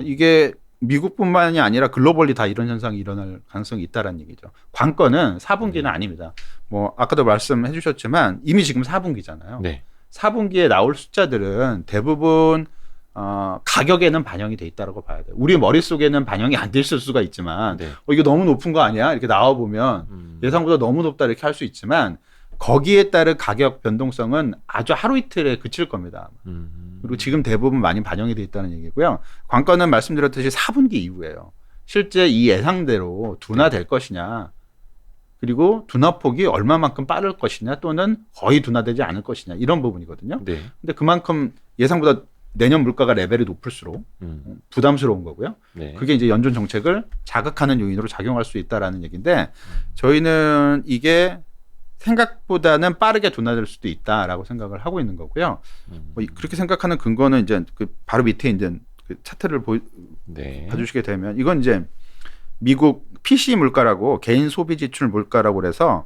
이게 미국뿐만이 아니라 글로벌리 다 이런 현상이 일어날 가능성이 있다라는 얘기죠. 관건은 4분기는 아닙니다. 뭐 아까도 말씀해 주셨지만 이미 지금 4분기잖아요. 4분기에 나올 숫자들은 대부분 가격에는 반영이 돼 있다라고 봐야 돼요. 우리 머릿속에는 반영이 안 돼 있을 수가 있지만 이거 너무 높은 거 아니야? 이렇게 나와 보면 예상보다 너무 높다 이렇게 할 수 있지만 거기에 따른 가격 변동성은 아주 하루 이틀에 그칠 겁니다. 그리고 지금 대부분 많이 반영이 돼 있다는 얘기고요. 관건은 말씀드렸듯이 4분기 이후예요. 실제 이 예상대로 둔화될 것이냐, 그리고 둔화폭이 얼마만큼 빠를 것이냐, 또는 거의 둔화되지 않을 것이냐, 이런 부분이거든요. 근데 그만큼 예상보다 내년 물가가 레벨이 높을수록 부담스러운 거고요. 네. 그게 이제 연준 정책을 자극하는 요인으로 작용할 수 있다라는 얘기인데 저희는 이게 생각보다는 빠르게 둔화될 수도 있다라고 생각을 하고 있는 거고요. 뭐 그렇게 생각하는 근거는 이제 그 바로 밑에 이제 그 차트를 네. 봐주시게 되면 이건 이제 미국 PCE 물가라고 개인 소비 지출 물가라고 그래서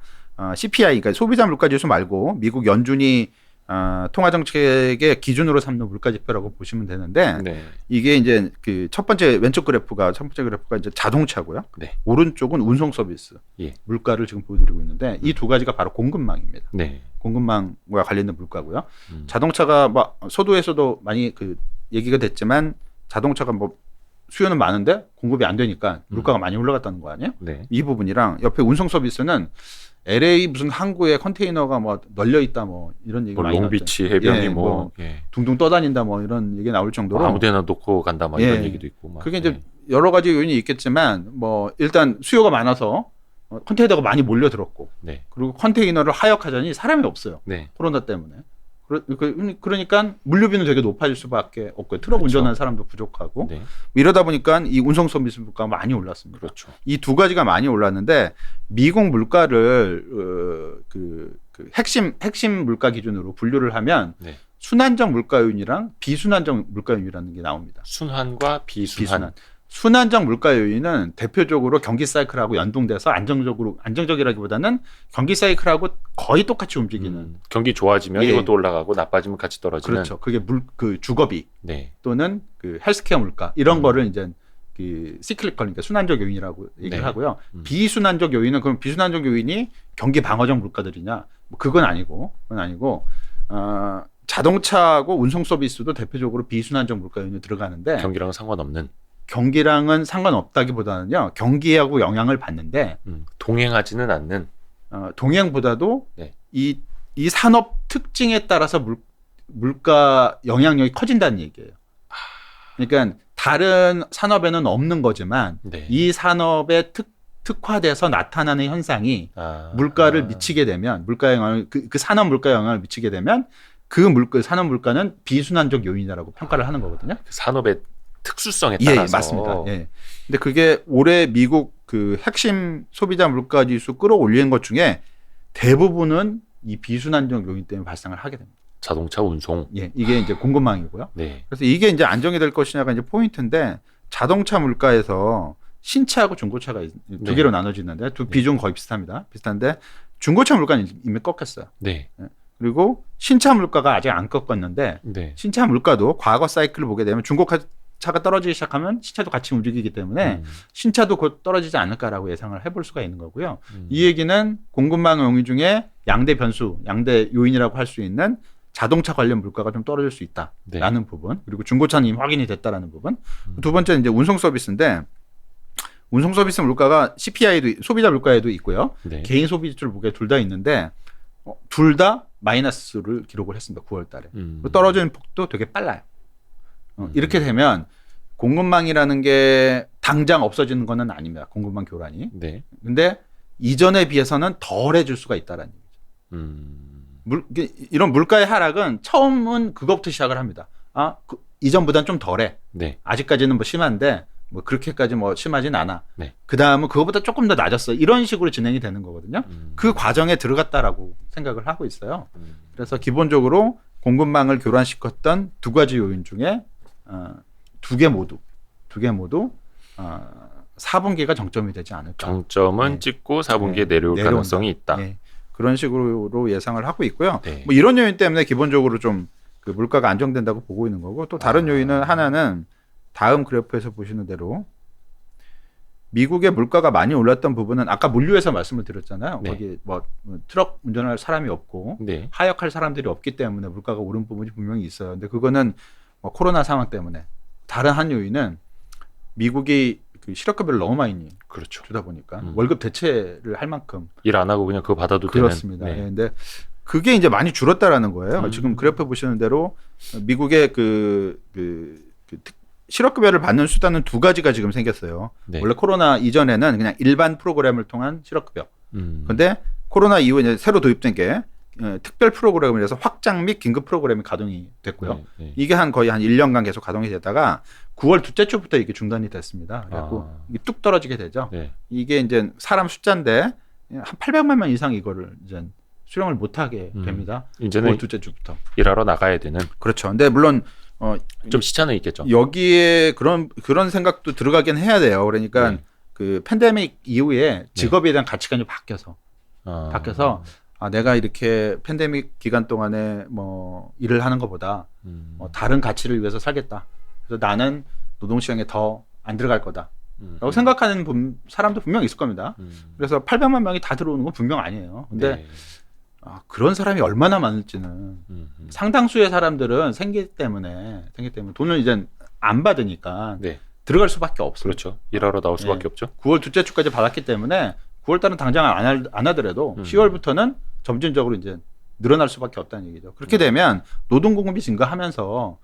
CPI, 그러니까 소비자 물가 지수 말고 미국 연준이 통화 정책의 기준으로 삼는 물가 지표라고 보시면 되는데 네. 이게 이제 그 첫 번째 그래프가 이제 자동차고요. 네. 오른쪽은 운송 서비스 예. 물가를 지금 보여드리고 있는데 이 두 가지가 바로 공급망입니다. 네. 공급망과 관련된 물가고요. 자동차가 뭐 서도에서도 많이 그 얘기가 됐지만 자동차가 뭐 수요는 많은데 공급이 안 되니까 물가가 많이 올라갔다는 거 아니에요? 네. 이 부분이랑 옆에 운송 서비스는 LA 무슨 항구에 컨테이너가 뭐 널려 있다 뭐 이런 얘기 많이 롱비치 해변이 예, 뭐 둥둥 떠다닌다 뭐 이런 얘기 나올 정도로 아무데나 놓고 간다 뭐 이런 얘기도 있고 막. 그게 이제 여러 가지 요인이 있겠지만 뭐 일단 수요가 많아서 컨테이너가 많이 몰려들었고 네. 그리고 컨테이너를 하역하자니 사람이 없어요. 네. 코로나 때문에. 그러니까 물류비는 되게 높아질 수밖에 없고요. 트럭 그렇죠. 운전하는 사람도 부족하고 네. 이러다 보니까 이 운송 서비스 물가가 많이 올랐습니다. 그렇죠. 이 두 가지가 많이 올랐는데 미국 물가를 그 핵심 물가 기준으로 분류를 하면 네. 순환적 물가 요인이랑 비순환적 물가 요인이라는 게 나옵니다. 순환과 비순환. 순환적 물가 요인은 대표적으로 경기 사이클하고 연동돼서 안정적이라기보다는 경기 사이클하고 거의 똑같이 움직이는. 경기 좋아지면 이것도 올라가고 나빠지면 같이 떨어지는. 그렇죠. 그게 그 주거비 네. 또는 그 헬스케어 물가 이런 거를 이제 그 시클리컬, 그러니까 순환적 요인이라고 얘기를 네. 하고요. 비순환적 요인은 그럼 비순환적 요인이 경기 방어적 물가들이냐? 뭐 그건 아니고 자동차하고 운송 서비스도 대표적으로 비순환적 물가 요인이 들어가는데 경기랑은 상관없는. 경기랑은 상관없다기보다는요. 경기하고 영향을 받는데 동행하지는 않는. 동행보다도 네. 이 산업 특징에 따라서 물가 영향력이 커진다는 얘기예요. 그러니까 다른 산업에는 없는 거지만 네. 이 산업에 특화돼서 나타나는 현상이 물가를 미치게 되면 물가 영향을 그 산업 물가 영향을 미치게 되면 그 산업 물가는 비순환적 요인이라고 평가를 하는 거거든요. 그 산업의 특수성에 따라서. 예, 맞습니다. 예. 근데 그게 올해 미국 그 핵심 소비자 물가 지수 끌어올리는 것 중에 대부분은 이 비순환적 요인 때문에 발생을 하게 됩니다. 자동차 운송. 예, 이게 이제 공급망이고요. 네. 그래서 이게 이제 안정이 될 것이냐가 이제 포인트인데 자동차 물가에서 신차하고 중고차가 두 개로 나눠지는데 두 비중 거의 비슷합니다. 비슷한데 중고차 물가는 이미 꺾였어요. 네. 그리고 신차 물가가 아직 안 꺾었는데 네. 신차 물가도 과거 사이클을 보게 되면 중고차가 떨어지기 시작하면 신차도 같이 움직이기 때문에 신차도 곧 떨어지지 않을까라고 예상을 해볼 수가 있는 거고요. 이 얘기는 공급망 요인 중에 양대 요인이라고 할 수 있는 자동차 관련 물가가 좀 떨어질 수 있다라는 네. 부분, 그리고 중고차는 이미 확인이 됐다라는 부분. 두 번째는 이제 운송 서비스인데 운송 서비스 물가가 CPI도 소비자 물가에도 있고요. 네. 개인 소비 지출 물가에 둘 다 있는데 둘 다 마이너스를 기록을 했습니다. 9월 달에. 떨어지는 폭도 되게 빨라요. 이렇게 되면 공급망이라는 게 당장 없어지는 건 아닙니다. 공급망 교란이. 네. 근데 이전에 비해서는 덜해질 수가 있다라는 얘기죠. 이런 물가의 하락은 처음은 그것부터 시작을 합니다. 이전보다는 좀 덜해. 네. 아직까지는 뭐 심한데 뭐 그렇게까지 뭐 심하진 않아. 네. 그 다음은 그거보다 조금 더 낮았어. 이런 식으로 진행이 되는 거거든요. 그 과정에 들어갔다라고 생각을 하고 있어요. 그래서 기본적으로 공급망을 교란시켰던 두 가지 요인 중에 두 개 모두 4분기가 정점이 되지 않을까. 정점은 네. 찍고 4분기에 네. 내려올 내려온다. 가능성이 있다. 네. 그런 식으로 예상을 하고 있고요. 네. 뭐 이런 요인 때문에 기본적으로 좀 그 물가가 안정된다고 보고 있는 거고, 또 다른 요인은 하나는 다음 그래프에서 보시는 대로 미국의 물가가 많이 올랐던 부분은 아까 물류에서 말씀을 드렸잖아요. 네. 거기 뭐 트럭 운전할 사람이 없고 네. 하역할 사람들이 없기 때문에 물가가 오른 부분이 분명히 있어요. 근데 그거는 뭐 코로나 상황 때문에. 다른 한 요인은 미국이 그 실업급여를 너무 많이 그렇죠. 주다 보니까 월급 대체를 할 만큼 일 안 하고 그냥 그거 받아도 그렇습니다. 되는. 네. 근데 그게 이제 많이 줄었다라는 거예요. 지금 그래프 보시는 대로 미국의 실업급여를 받는 수단은 두 가지가 지금 생겼어요. 네. 원래 코로나 이전에는 그냥 일반 프로그램을 통한 실업급여. 근데 코로나 이후에 이제 새로 도입된 게 특별 프로그램이라서 확장 및 긴급 프로그램이 가동이 됐고요. 이게 거의 한 1년간 계속 가동이 되다가 9월 둘째 주부터 이게 중단이 됐습니다. 그래갖고 이게 뚝 떨어지게 되죠. 이게 이제 사람 숫자인데 한 800만 명 이상 이거를 이제 수령을 못하게 됩니다. 이제는 9월 둘째 주부터 일하러 나가야 되는. 그렇죠. 근데 물론 좀 시차는 있겠죠. 여기에 그런 생각도 들어가긴 해야 돼요. 그러니까 그 팬데믹 이후에 직업에 대한 가치관이 바뀌어서 내가 이렇게 팬데믹 기간 동안에 뭐 일을 하는 것보다 다른 가치를 위해서 살겠다. 그래서 나는 노동시장에 더 안 들어갈 거다. 라고 생각하는 사람도 분명 있을 겁니다. 그래서 800만 명이 다 들어오는 건 분명 아니에요. 근데 그런 사람이 얼마나 많을지는 상당수의 사람들은 생계 때문에 돈을 이제 안 받으니까 들어갈 수밖에 없어요. 그렇죠. 일하러 나올 수밖에 없죠. 9월 둘째 주까지 받았기 때문에 9월 달은 당장 안 하더라도 10월부터는 점진적으로 이제 늘어날 수밖에 없다는 얘기죠. 그렇게 되면 노동 공급이 증가하면서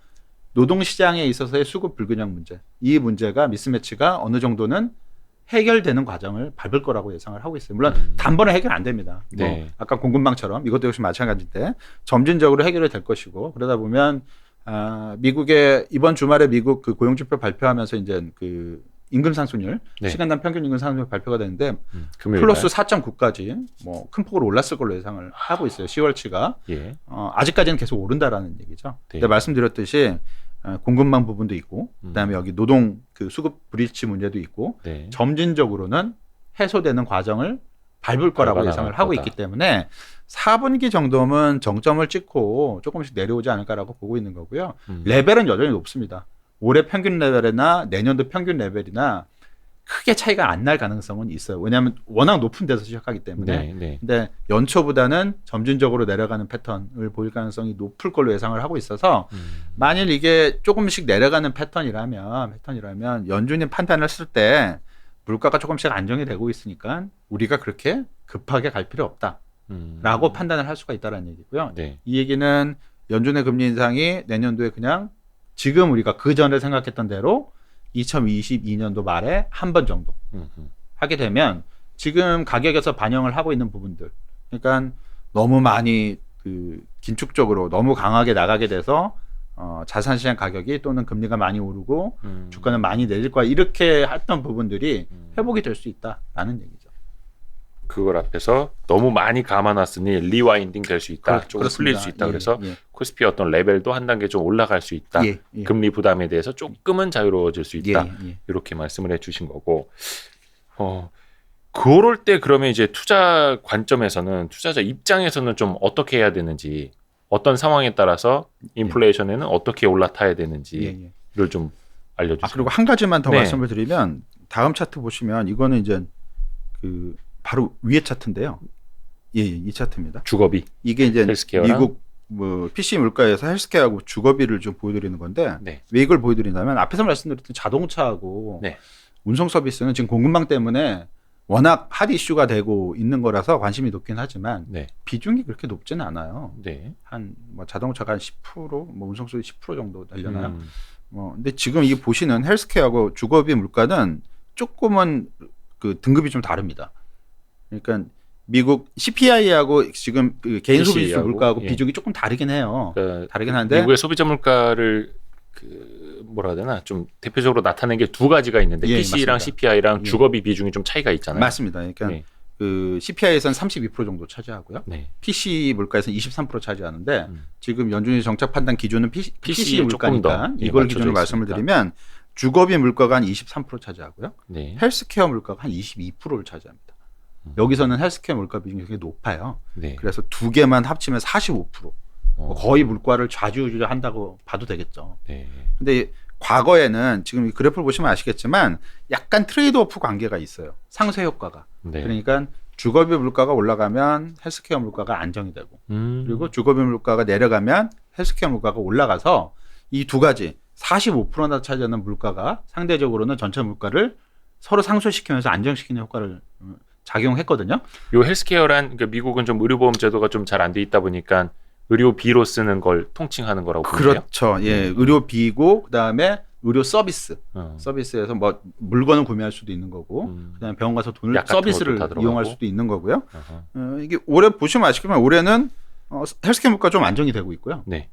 노동 시장에 있어서의 수급 불균형 문제, 이 문제가 미스매치가 어느 정도는 해결되는 과정을 밟을 거라고 예상을 하고 있어요. 물론 단번에 해결 안 됩니다. 뭐 아까 공급망처럼 이것도 역시 마찬가지인데 점진적으로 해결이 될 것이고, 그러다 보면 미국의 이번 주말에 미국 그 고용지표 발표하면서 이제 그 임금 상승률, 시간당 평균 임금 상승률 발표가 되는데 플러스 4.9까지 뭐 큰 폭으로 올랐을 걸로 예상을 하고 있어요. 10월치가 아직까지는 계속 오른다라는 얘기죠. 근데 말씀드렸듯이 공급망 부분도 있고, 그다음에 여기 노동 그 수급 불일치 문제도 있고, 점진적으로는 해소되는 과정을 밟을 거라고 예상을 하고 있기 때문에 4분기 정도면 정점을 찍고 조금씩 내려오지 않을까라고 보고 있는 거고요. 레벨은 여전히 높습니다. 올해 평균 레벨이나 내년도 평균 레벨이나 크게 차이가 안 날 가능성은 있어요. 왜냐하면 워낙 높은 데서 시작하기 때문에. 근데 연초보다는 점진적으로 내려가는 패턴을 보일 가능성이 높을 걸로 예상을 하고 있어서 만일 이게 조금씩 내려가는 패턴이라면 연준이 판단을 했을 때 물가가 조금씩 안정이 되고 있으니까 우리가 그렇게 급하게 갈 필요 없다라고 판단을 할 수가 있다는 얘기고요. 이 얘기는 연준의 금리 인상이 내년도에 그냥 지금 우리가 그 전에 생각했던 대로 2022년도 말에 한 번 정도 하게 되면 지금 가격에서 반영을 하고 있는 부분들, 그러니까 너무 많이 그 긴축적으로 너무 강하게 나가게 돼서 자산시장 가격이 또는 금리가 많이 오르고 주가는 많이 내릴 거야, 이렇게 했던 부분들이 회복이 될 수 있다라는 얘기죠. 그걸 앞에서 너무 많이 감아놨으니 리와인딩 될 수 있다. 조금 풀릴 수 있다. 그래서 코스피 어떤 레벨도 한 단계 좀 올라갈 수 있다. 금리 부담에 대해서 조금은 자유로워질 수 있다. 이렇게 말씀을 해주신 거고, 그럴 때 그러면 이제 투자 관점에서는, 투자자 입장에서는 좀 어떻게 해야 되는지, 어떤 상황에 따라서 인플레이션에는 어떻게 올라타야 되는지를 좀 알려주세요. 그리고 한 가지만 더 말씀을 드리면, 다음 차트 보시면 이거는 이제 그 바로 위에 차트인데요. 이 차트입니다. 주거비. 이게 이제 헬스케어랑? 미국 뭐 PC 물가에서 헬스케어하고 주거비를 좀 보여드리는 건데, 왜 이걸 보여드리냐면 앞에서 말씀드렸던 자동차하고 운송 서비스는 지금 공급망 때문에 워낙 핫 이슈가 되고 있는 거라서 관심이 높긴 하지만 비중이 그렇게 높지는 않아요. 한 뭐 자동차가 한 10%, 뭐 운송 서비스 10% 정도 되려나요? 근데 지금 이 보시는 헬스케어하고 주거비 물가는 조금은 그 등급이 좀 다릅니다. 그러니까 미국 CPI하고 지금 그 개인 소비자 물가하고 비중이 조금 다르긴 해요. 그러니까 다르긴 한데 미국의 소비자 물가를 그 뭐라 해야 되나, 좀 대표적으로 나타낸 게 두 가지가 있는데 PC랑 맞습니다. CPI랑 주거비 비중이 좀 차이가 있잖아요. 맞습니다. 그러니까 그 CPI에서는 32% 정도 차지하고요. PC 물가에서는 23% 차지하는데 지금 연준이 정책 판단 기준은 PC 물가니까 이걸 기준으로 말씀을 드리면 주거비 물가가 한 23% 차지하고요. 헬스케어 물가가 한 22%를 차지합니다. 여기서는 헬스케어 물가 비중이 굉장히 높아요. 그래서 두 개만 합치면 45%. 거의 물가를 좌지우지한다고 봐도 되겠죠. 근데 과거에는 지금 이 그래프를 보시면 아시겠지만 약간 트레이드오프 관계가 있어요. 상쇄 효과가. 그러니까 주거비 물가가 올라가면 헬스케어 물가가 안정이 되고, 그리고 주거비 물가가 내려가면 헬스케어 물가가 올라가서 이 두 가지 45%나 차지하는 물가가 상대적으로는 전체 물가를 서로 상쇄시키면서 안정시키는 효과를 작용했거든요. 요 헬스케어란, 그러니까 미국은 좀 의료보험 제도가 좀 잘 안 돼 있다 보니까 의료비로 쓰는 걸 통칭하는 거라고 보세요. 그렇죠. 의료비고 그다음에 의료 서비스. 서비스에서 뭐 물건을 구매할 수도 있는 거고, 그다음에 병원 가서 돈을 서비스를 이용할 수도 있는 거고요. 이게 올해 보시면 아시겠지만 올해는 헬스케어 물가 좀 안정이 되고 있고요. 네.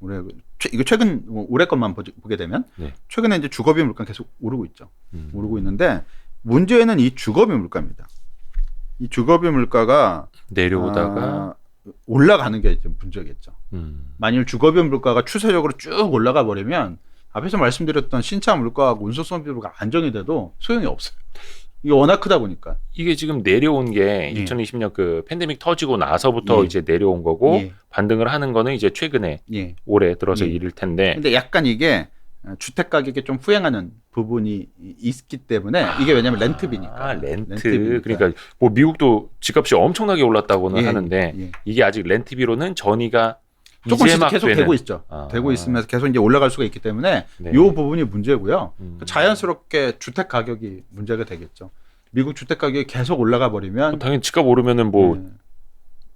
이거 최근 올해 것만 보게 되면 네. 최근에 이제 주거비 물가 계속 오르고 있죠. 오르고 있는데 문제는 이 주거비 물가입니다. 이 주거비 물가가 내려오다가 올라가는 게 이제 문제겠죠. 만일 주거비 물가가 추세적으로 쭉 올라가 버리면 앞에서 말씀드렸던 신차 물가하고 운송성 비율가 안정이 돼도 소용이 없어요. 이게 워낙 크다 보니까. 이게 지금 내려온 게 2020년 그 팬데믹 터지고 나서부터 이제 내려온 거고 반등을 하는 거는 이제 최근에 올해 들어서 일일 텐데. 근데 약간 이게 주택 가격에 좀 후행하는 부분이 있기 때문에 이게 왜냐면 렌트비니까. 렌트비니까. 그러니까 뭐 미국도 집값이 엄청나게 올랐다고는 하는데 이게 아직 렌트비로는 전이가 조금씩 계속 되고 있죠. 되고 있으면서 계속 이제 올라갈 수가 있기 때문에 이 부분이 문제고요. 자연스럽게 주택 가격이 문제가 되겠죠. 미국 주택 가격이 계속 올라가 버리면 당연히 집값 오르면은 뭐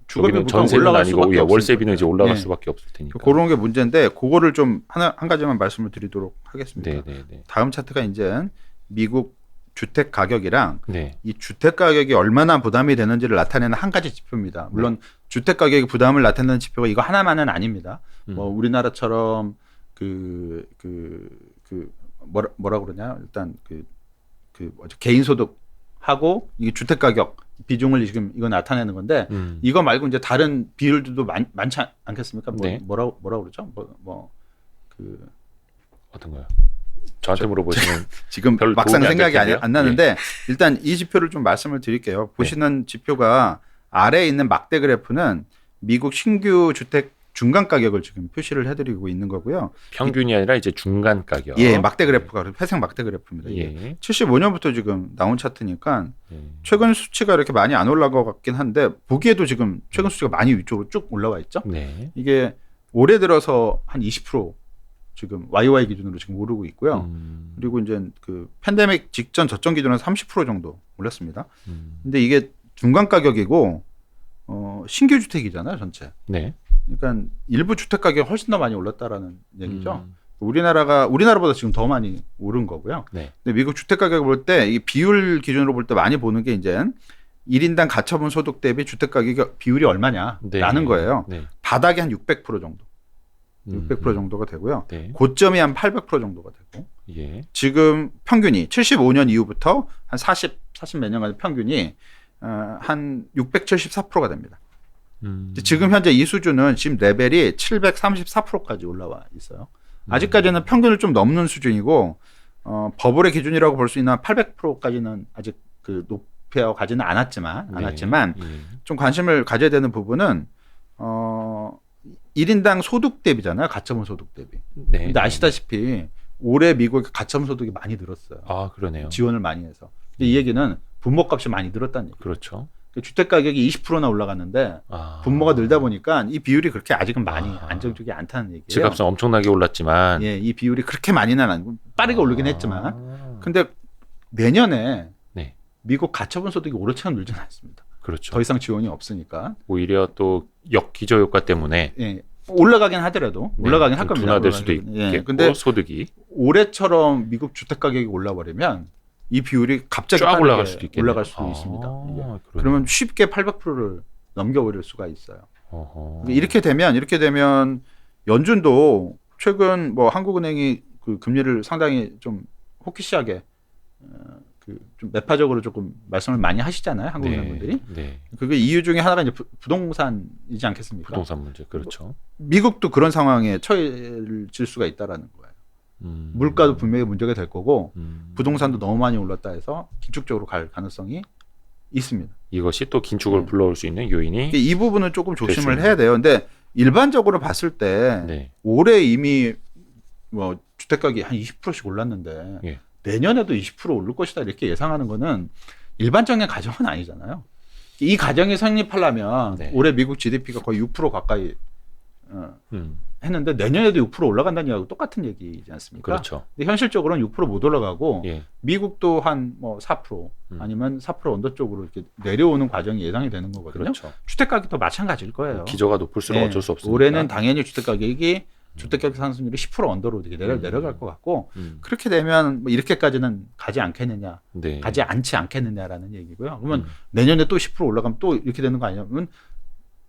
주거비는 전세는 아니고 월세비는 이제 올라갈 수밖에 없을 테니까. 그런 게 문제인데 그거를 좀 한 가지만 말씀을 드리도록 하겠습니다. 다음 차트가 이제 미국 주택 가격이랑 이 주택 가격이 얼마나 부담이 되는지를 나타내는 한 가지 지표입니다. 물론 주택 가격이 부담을 나타내는 지표가 이거 하나만은 아닙니다. 뭐 우리나라처럼 뭐라 그러냐 일단 개인 소득하고 이 주택 가격 비중을 지금 이거 나타내는 건데 이거 말고 이제 다른 비율들도 많지 않겠습니까? 뭐라 그러죠? 어떤 거요? 저한테 물어보시면 지금 막상 생각이 안 나는데 일단 이 지표를 좀 말씀을 드릴게요. 보시는 지표가 아래에 있는 막대 그래프는 미국 신규 주택 중간 가격을 지금 표시를 해드리고 있는 거고요. 평균이 아니라 이제 중간 가격. 막대 그래프가 회색 막대 그래프입니다. 75년부터 지금 나온 차트니까 최근 수치가 이렇게 많이 안 올라간 것 같긴 한데 보기에도 지금 최근 수치가 많이 위쪽으로 쭉 올라와 있죠. 이게 올해 들어서 한 20% 지금 YY 기준으로 지금 오르고 있고요. 그리고 이제 그 팬데믹 직전 저점 기준은 30% 정도 올랐습니다. 근데 이게 중간 가격이고 신규 주택이잖아요, 전체. 그러니까 일부 주택 가격이 훨씬 더 많이 올랐다라는 얘기죠. 우리나라보다 지금 더 많이 오른 거고요. 근데 미국 주택 가격을 볼 때 이 비율 기준으로 볼 때 많이 보는 게 이제 1인당 가처분 소득 대비 주택 가격 비율이 얼마냐라는 거예요. 바닥이 한 600% 정도. 600% 정도가 되고요. 고점이 한 800% 정도가 되고. 지금 평균이 75년 이후부터 한 40 몇 년간 평균이 한 674%가 됩니다. 지금 현재 이 수준은 지금 레벨이 734%까지 올라와 있어요. 아직까지는 평균을 좀 넘는 수준이고 버블의 기준이라고 볼 수 있는 800%까지는 아직 그 높여 가지는 않았지만 좀 관심을 가져야 되는 부분은 1인당 소득 대비잖아요. 가처분 소득 대비. 근데 아시다시피 올해 미국의 가처분 소득이 많이 늘었어요. 그러네요. 지원을 많이 해서. 근데 이 얘기는 분모값이 많이 늘었다는 얘기죠. 그렇죠. 주택 가격이 20%나 올라갔는데 분모가 늘다 보니까 이 비율이 그렇게 아직은 많이 안정적이 않다는 얘기예요. 집값은 엄청나게 올랐지만 이 비율이 그렇게 많이는 아니고 빠르게 오르긴 했지만 근데 내년에 미국 가처분 소득이 오르처럼 늘지는 않습니다. 그렇죠. 더 이상 지원이 없으니까 오히려 또 역기저 효과 때문에 올라가긴 하더라도 올라가긴 할 겁니다. 둔화될 수도 있겠고 근데 소득이 올해처럼 미국 주택 가격이 올라버리면 이 비율이 갑자기 쫙 올라갈 수도 있습니다. 그러면 쉽게 800%를 넘겨버릴 수가 있어요. 이렇게 되면 연준도 최근 뭐 한국은행이 그 금리를 상당히 좀 호키시하게 좀 매파적으로 조금 말씀을 많이 하시잖아요. 한국은행 분들이. 그게 이유 중에 하나가 이제 부동산이지 않겠습니까? 부동산 문제, 그렇죠. 미국도 그런 상황에 처해질 수가 있다라는 거예요. 물가도 분명히 문제가 될 거고 부동산도 너무 많이 올랐다 해서 긴축적으로 갈 가능성이 있습니다. 이것이 또 긴축을 불러올 수 있는 요인이 이 부분은 조금 조심을 해야 돼요. 근데 일반적으로 봤을 때 올해 이미 뭐 주택 가격이 한 20%씩 올랐는데 내년에도 20% 오를 것이다 이렇게 예상하는 거는 일반적인 가정은 아니잖아요. 이 가정이 성립하려면 올해 미국 GDP가 거의 6% 가까이 했는데 내년에도 6% 올라간다는 얘기하고 똑같은 얘기지 않습니까? 그렇죠. 근데 현실적으로는 6% 못 올라가고 미국도 한 뭐 4% 아니면 4% 언더 쪽으로 이렇게 내려오는 과정이 예상이 되는 거거든요. 주택 가격도 마찬가지일 거예요. 기저가 높을수록 어쩔 수 없으니까. 올해는 당연히 주택 가격이 주택가격 상승률이 10% 언더로 내려갈 것 같고 그렇게 되면 뭐 이렇게까지는 가지 않겠느냐, 가지 않지 않겠느냐라는 얘기고요. 그러면 내년에 또 10% 올라가면 또 이렇게 되는 거 아니냐면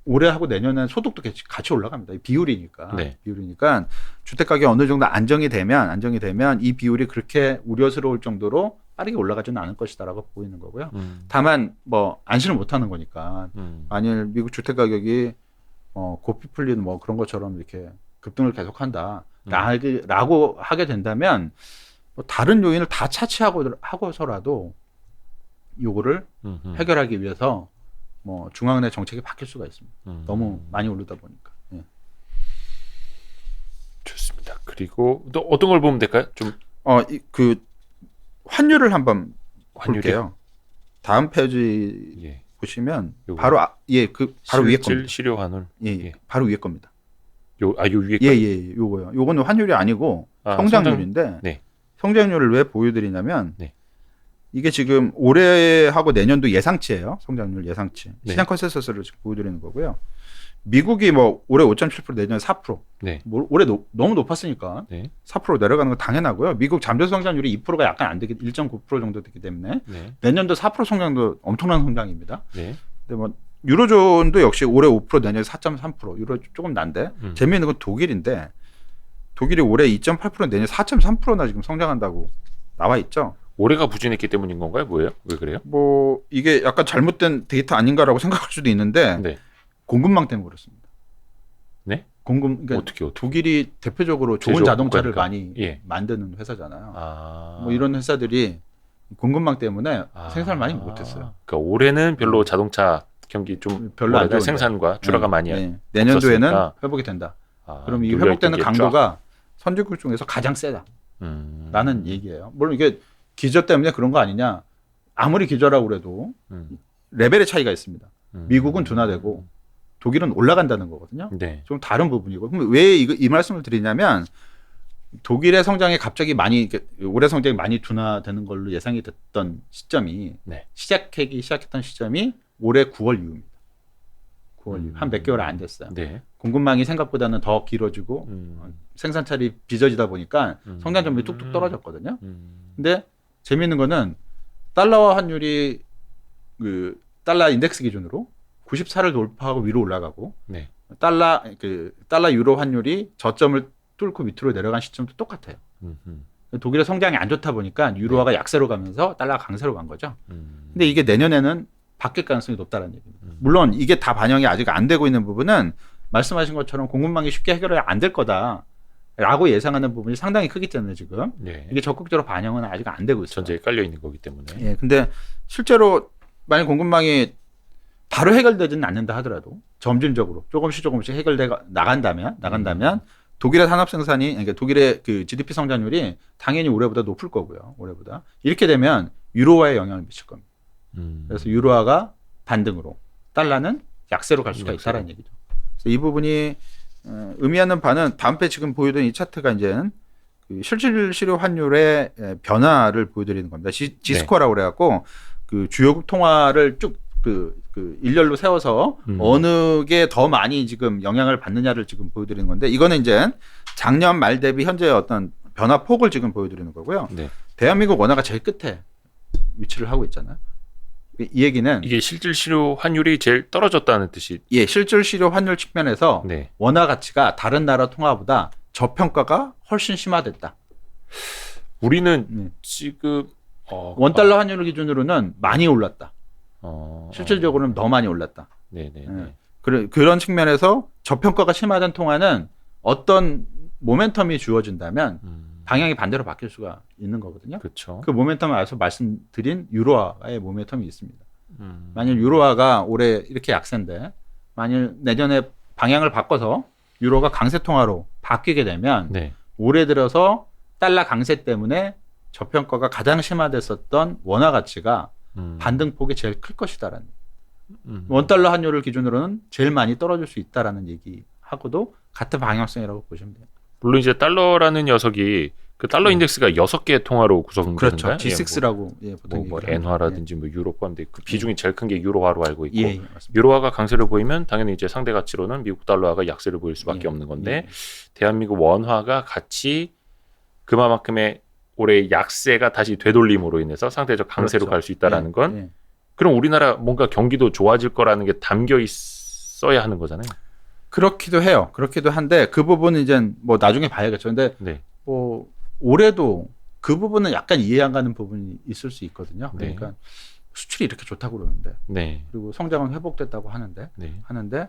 올해하고 내년에 소득도 같이 올라갑니다. 비율이니까. 네. 비율이니까 주택 가격이 어느 정도 안정이 되면 이 비율이 그렇게 우려스러울 정도로 빠르게 올라가지는 않을 것이다라고 보이는 거고요. 다만 뭐 안심을 못 하는 거니까 만일 미국 주택 가격이 고삐 풀린 뭐 그런 것처럼 이렇게 급등을 계속한다라고 하게 된다면 뭐 다른 요인을 다 차치하고서라도 요거를 해결하기 위해서 뭐 중앙은행 정책이 바뀔 수가 있습니다. 너무 많이 오르다 보니까. 예. 좋습니다. 그리고 또 어떤 걸 보면 될까요? 좀 그 환율을 한번 볼게요. 다음 페이지 보시면 바로 바로 위에 겁니다. 실효 환율. 예. 바로 위에 겁니다. 요 위에 거. 예. 요거요. 요거는 환율이 아니고 성장률인데 네. 성장률을 왜 보여드리냐면 네. 이게 지금 올해하고 내년도 예상치예요. 성장률 예상치. 시장 컨센서스를 지금 보여드리는 거고요. 미국이 뭐 올해 5.7% 내년에 4%. 네. 올해 너무 높았으니까 네. 4% 내려가는 건 당연하고요. 미국 잠재 성장률이 2%가 약간 안 되기 1.9% 정도 되기 때문에 내년도 4% 성장도 엄청난 성장입니다. 네. 근데 뭐 유로존도 역시 올해 5% 내년에 4.3%. 유로 조금 난데 재미있는 건 독일인데 독일이 올해 2.8% 내년에 4.3%나 지금 성장한다고 나와 있죠. 올해가 부진했기 때문인 건가요? 뭐예요? 왜 그래요? 뭐 이게 약간 잘못된 데이터 아닌가라고 생각할 수도 있는데 네. 공급망 때문에 그렇습니다. 네? 그러니까 어떻게? 독일이 대표적으로 좋은 자동차를 많이 만드는 회사잖아요. 뭐 이런 회사들이 공급망 때문에 생산을 많이 못했어요. 그러니까 올해는 별로 자동차 경기 좀 별로 안 좋은데. 생산과 출하가 많이 내년도에는 없었으니까. 회복이 된다. 그럼 이 회복되는 강도가 선진국 중에서 가장 세다. 라는 얘기예요. 물론 이게 기저 때문에 그런 거 아니냐. 아무리 기저라고 그래도 레벨의 차이가 있습니다. 미국은 둔화되고 독일은 올라간다는 거거든요. 네. 좀 다른 부분이고. 그럼 왜 이 말씀을 드리냐면 독일의 성장이 갑자기 올해 성장이 많이 둔화되는 걸로 예상이 됐던 시점이 시작했던 시점이 올해 9월 이후입니다. 9월 이후. 한 몇 개월 안 됐어요. 네. 공급망이 생각보다는 더 길어지고 생산차이 빚어지다 보니까 성장 점유율이 뚝뚝 떨어졌거든요. 근데 재미있는 거는 달러화 환율이 그 달러 인덱스 기준으로 94를 돌파하고 위로 올라가고 달러 유로 환율이 저점을 뚫고 밑으로 내려간 시점도 똑같아요. 독일의 성장이 안 좋다 보니까 유로화가 약세로 가면서 달러가 강세로 간 거죠. 근데 이게 내년에는 바뀔 가능성이 높다는 얘기입니다. 물론 이게 다 반영이 아직 안 되고 있는 부분은 말씀하신 것처럼 공급망이 쉽게 해결이 안 될 거다라고 예상하는 부분이 상당히 크기 때문에 지금 이게 적극적으로 반영은 아직 안 되고 있어요. 전제에 깔려 있는 거기 때문에. 예, 근데 실제로 만약 공급망이 바로 해결되지는 않는다 하더라도 점진적으로 조금씩 해결돼 나간다면 독일의 산업 생산이 그러니까 독일의 그 GDP 성장률이 당연히 올해보다 높을 거고요. 올해보다 이렇게 되면 유로화에 영향을 미칠 겁니다. 그래서 유로화가 반등으로 달러는 약세로 갈 수가 있다는 얘기죠. 그래서 이 부분이 의미하는 바는 다음 배 지금 보여드린 이 차트가 이제는 그 실질 실효 환율의 변화를 보여드리는 겁니다. 지스코어라고 그래갖고 그 주요국 통화를 쭉 그 일렬로 세워서 어느 게 더 많이 지금 영향을 받느냐를 지금 보여드리는 건데 이거는 이제 작년 말 대비 현재의 어떤 변화 폭을 지금 보여드리는 거고요. 네. 대한민국 원화가 제일 끝에 위치를 하고 있잖아요. 이 얘기는 이게 실질 실효 환율이 제일 떨어졌다는 뜻이. 예, 실질 실효 환율 측면에서 원화 가치가 다른 나라 통화보다 저평가가 훨씬 심화됐다. 우리는 지금 원달러 환율 기준으로는 많이 올랐다. 실질적으로는 더 많이 올랐다. 네네. 그런 측면에서 저평가가 심화된 통화는 어떤 모멘텀이 주어진다면 방향이 반대로 바뀔 수가 있는 거거든요. 그렇죠. 그 모멘텀을 알아서 말씀드린 유로화의 모멘텀이 있습니다. 만일 유로화가 올해 이렇게 약세인데 만일 내년에 방향을 바꿔서 유로가 강세 통화로 바뀌게 되면 올해 들어서 달러 강세 때문에 저평가가 가장 심화됐었던 원화 가치가 반등폭이 제일 클 것이다라는 원달러 환율을 기준으로는 제일 많이 떨어질 수 있다라는 얘기하고도 같은 방향성이라고 보시면 돼요. 물론 이제 달러라는 녀석이 그 달러 인덱스가 6개의 통화로 구성되는가요? 그렇죠. G6라고 보통 뭐 엔화라든지 뭐 유로 포함돼 그 비중이 제일 큰 게 유로화로 알고 있고 맞습니다. 유로화가 강세를 보이면 당연히 이제 상대 가치로는 미국 달러화가 약세를 보일 수밖에 없는 건데 대한민국 원화가 같이 그만큼의 올해 약세가 다시 되돌림으로 인해서 상대적 강세로 갈 수 있다라는 건 그럼 우리나라 뭔가 경기도 좋아질 거라는 게 담겨 있었던 써야 하는 거잖아요. 그렇기도 해요. 그렇기도 한데 그 부분은 이제 뭐 나중에 봐야겠죠. 근데 네. 뭐 올해도 그 부분은 약간 이해 안 가는 부분이 있을 수 있거든요. 그러니까 네. 수출이 이렇게 좋다고 그러는데 네. 그리고 성장은 회복됐다고 하는데 네.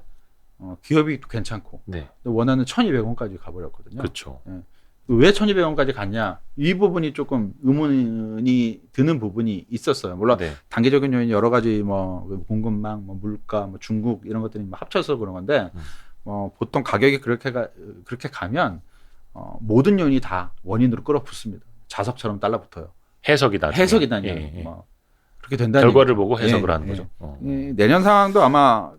기업이익도 괜찮고 네. 원하는 1,200원까지 가버렸거든요. 그렇죠. 예. 왜 1,200원까지 갔냐? 이 부분이 조금 의문이 드는 부분이 있었어요. 물론 네. 단기적인 요인 여러 가지 뭐 공급망, 뭐 물가, 뭐 중국 이런 것들이 뭐 합쳐서 그런 건데 보통 가격이 그렇게 가면 모든 요인이 다 원인으로 끌어붙습니다. 자석처럼 달라붙어요. 해석이다니. 예. 뭐 그렇게 된다는 결과를 얘기죠. 보고 해석을 하는 거죠. 내년 상황도 아마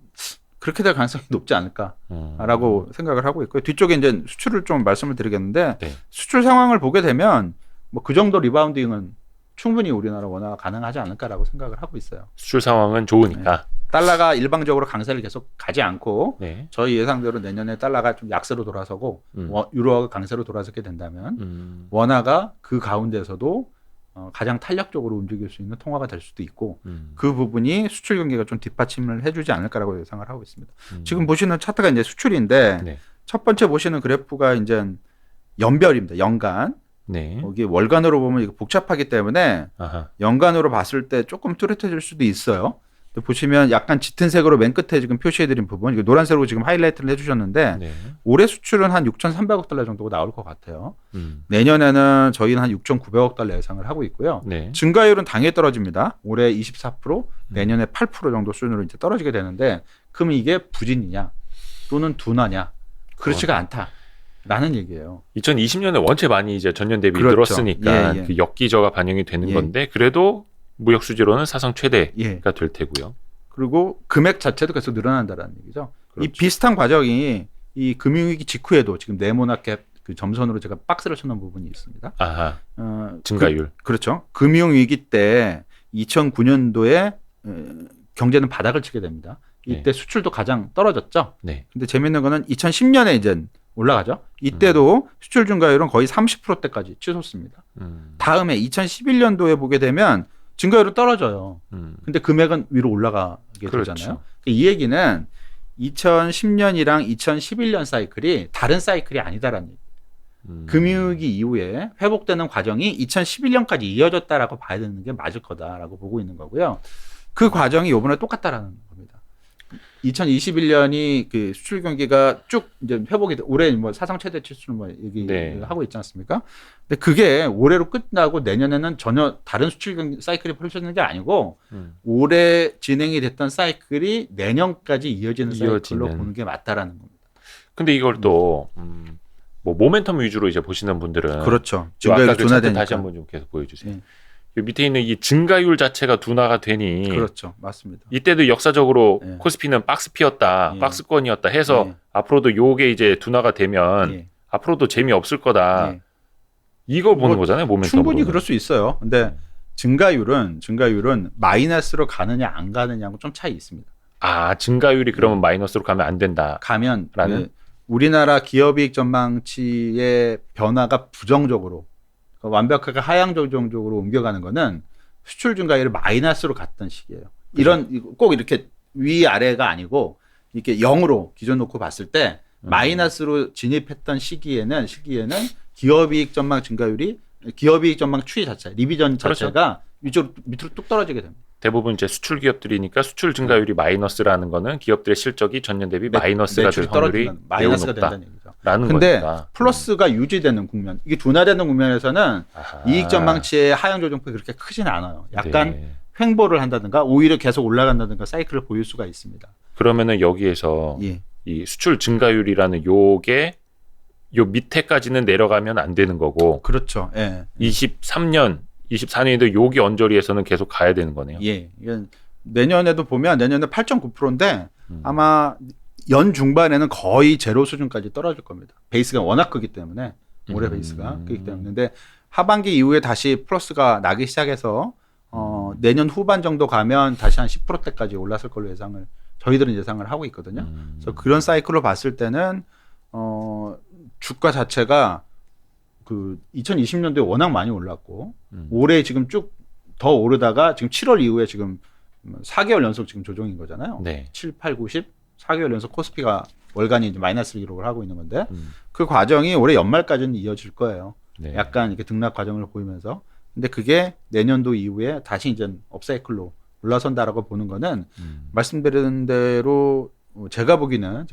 그렇게 될 가능성이 높지 않을까라고 생각을 하고 있고요. 뒤쪽에 이제 수출을 좀 말씀을 드리겠는데 네. 수출 상황을 보게 되면 뭐 그 정도 리바운딩은 충분히 우리나라 원화가 가능하지 않을까라고 생각을 하고 있어요. 수출 상황은 좋으니까. 네. 달러가 일방적으로 강세를 계속 가지 않고 네. 저희 예상대로 내년에 달러가 좀 약세로 돌아서고 유로화가 강세로 돌아서게 된다면 원화가 그 가운데서도 가장 탄력적으로 움직일 수 있는 통화가 될 수도 있고 그 부분이 수출 경기가 좀 뒷받침을 해주지 않을까라고 예상을 하고 있습니다. 지금 보시는 차트가 이제 수출인데 네. 첫 번째 보시는 그래프가 이제 연별입니다. 연간. 네. 여기 월간으로 보면 이거 복잡하기 때문에 아하. 연간으로 봤을 때 조금 뚜렷해질 수도 있어요. 보시면 약간 짙은 색으로 맨 끝에 지금 표시해드린 부분, 이거 노란색으로 지금 하이라이트를 해주셨는데 네. 올해 수출은 한 6,300억 달러 정도가 나올 것 같아요. 내년에는 저희는 한 6,900억 달러 예상을 하고 있고요. 네. 증가율은 당연히 떨어집니다. 올해 24%, 내년에 8% 정도 수준으로 이제 떨어지게 되는데, 그럼 이게 부진이냐 또는 둔화냐? 그렇지가 않다. 라는 얘기예요. 2020년에 원체 많이 이제 전년 대비 그렇죠. 늘었으니까 예. 그 역기저가 반영이 되는 예. 건데 그래도 무역 수지로는 사상 최대가 예. 될 테고요. 그리고 금액 자체도 계속 늘어난다라는 얘기죠. 그렇죠. 이 비슷한 과정이 이 금융위기 직후에도 지금 네모나게 그 점선으로 제가 박스를 쳐놓은 부분이 있습니다. 아하. 증가율. 그렇죠. 금융위기 때 2009년도에 경제는 바닥을 치게 됩니다. 이때 네. 수출도 가장 떨어졌죠. 네. 근데 재밌는 거는 2010년에 이제 올라가죠. 이때도 수출 증가율은 거의 30%대까지 치솟습니다. 다음에 2011년도에 보게 되면 증가율은 떨어져요. 근데 금액은 위로 올라가게 그렇죠. 되잖아요. 이 얘기는 2010년이랑 2011년 사이클이 다른 사이클이 아니다라는 얘기. 금융위기 이후에 회복되는 과정이 2011년까지 이어졌다라고 봐야 되는 게 맞을 거다라고 보고 있는 거고요. 그 과정이 이번에 똑같다라는 겁니다. 2021년이 그 수출 경기가 쭉 이제 회복이 올해 뭐 사상 최대 치수를 뭐 얘기하고 있지 않습니까? 근데 그게 올해로 끝나고 내년에는 전혀 다른 수출 경기 사이클이 펼쳐지는 게 아니고 올해 진행이 됐던 사이클이 내년까지 이어지는 사이클로 보는 게 맞다라는 겁니다. 근데 이걸 또 뭐 모멘텀 위주로 이제 보시는 분들은 그렇죠. 아까 그 차트 다시 한번 좀 계속 보여주세요. 네. 밑에 있는 이 증가율 자체가 둔화가 되니 그렇죠. 맞습니다. 이때도 역사적으로 네. 코스피는 박스 피었다, 네. 박스권이었다 해서 네. 앞으로도 요게 이제 둔화가 되면 네. 앞으로도 재미없을 거다. 네. 이걸 보는 거잖아요. 모멘텀으로. 충분히 그럴 수 있어요. 근데 증가율은 마이너스로 가느냐 안 가느냐하고 좀 차이 있습니다. 아, 증가율이 그러면 마이너스로 가면 안 된다. 가면 라는? 우리나라 기업이익 전망치의 변화가 부정적으로 완벽하게 하향 조정적으로 옮겨가는 거는 수출 증가율을 마이너스로 갔던 시기예요. 이런 꼭 이렇게 위아래가 아니고 이렇게 0으로 기준 놓고 봤을 때 마이너스로 진입했던 시기에는 기업이익 전망 증가율이 기업이익 전망 추이 자체, 리비전 자체가 그렇죠. 밑으로 뚝 떨어지게 됩니다. 대부분 이제 수출 기업들이니까 수출 증가율이 마이너스라는 거는 기업들의 실적이 전년 대비 마이너스가 될 확률이 마이너스가 매우 된다는 얘기죠. 라는 근데 거니까. 플러스가 유지되는 국면, 이게 둔화되는 국면에서는 이익 전망치의 하향 조정폭이 그렇게 크진 않아요. 약간 횡보를 한다든가 오히려 계속 올라간다든가 사이클을 보일 수가 있습니다. 그러면은 여기에서 이 수출 증가율이라는 요게 요 밑에까지는 내려가면 안 되는 거고. 그렇죠. 예. 23년, 24년에도 요기 언저리에서는 계속 가야 되는 거네요. 예. 내년에도 보면 내년에 8.9%인데 아마 연 중반에는 거의 제로 수준까지 떨어질 겁니다. 베이스가 워낙 크기 때문에 올해 베이스가 크기 때문에. 근데 하반기 이후에 다시 플러스가 나기 시작해서 내년 후반 정도 가면 다시 한 10%대까지 올랐을 걸로 저희들은 예상을 하고 있거든요. 그래서 그런 사이클로 봤을 때는 주가 자체가 그 2020년도에 워낙 많이 올랐고 올해 지금 쭉 더 오르다가 지금 7월 이후에 지금 4개월 연속 지금 조정인 거잖아요. 네. 7, 8, 9, 10 4개월 연속 코스피가 월간이 이제 마이너스 기록을 하고 있는 건데 그 과정이 올해 연말까지는 이어질 거예요. 네. 약간 이렇게 등락 과정을 보이면서. 근데 그게 내년도 이후에 다시 이제 업사이클로 올라선다라고 보는 거는 말씀드린 대로 제가 보기는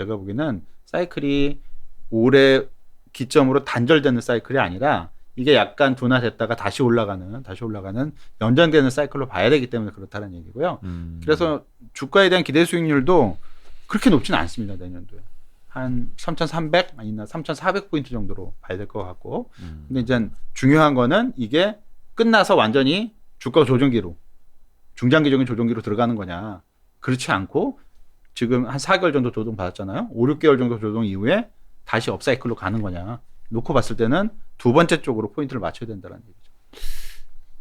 사이클이 올해 기점으로 단절되는 사이클이 아니라 이게 약간 둔화됐다가 다시 올라가는 연장되는 사이클로 봐야 되기 때문에 그렇다는 얘기고요. 그래서 주가에 대한 기대 수익률도 그렇게 높지는 않습니다. 내년도에. 한 3,300 아니나 3,400포인트 정도로 봐야 될 것 같고. 근데 이제 중요한 거는 이게 끝나서 완전히 주가 조정기로 중장기적인 조정기로 들어가는 거냐. 그렇지 않고 지금 한 4개월 정도 조정 받았잖아요. 5, 6개월 정도 조정 이후에 다시 업사이클로 가는 거냐. 놓고 봤을 때는 두 번째 쪽으로 포인트를 맞춰야 된다는 얘기죠.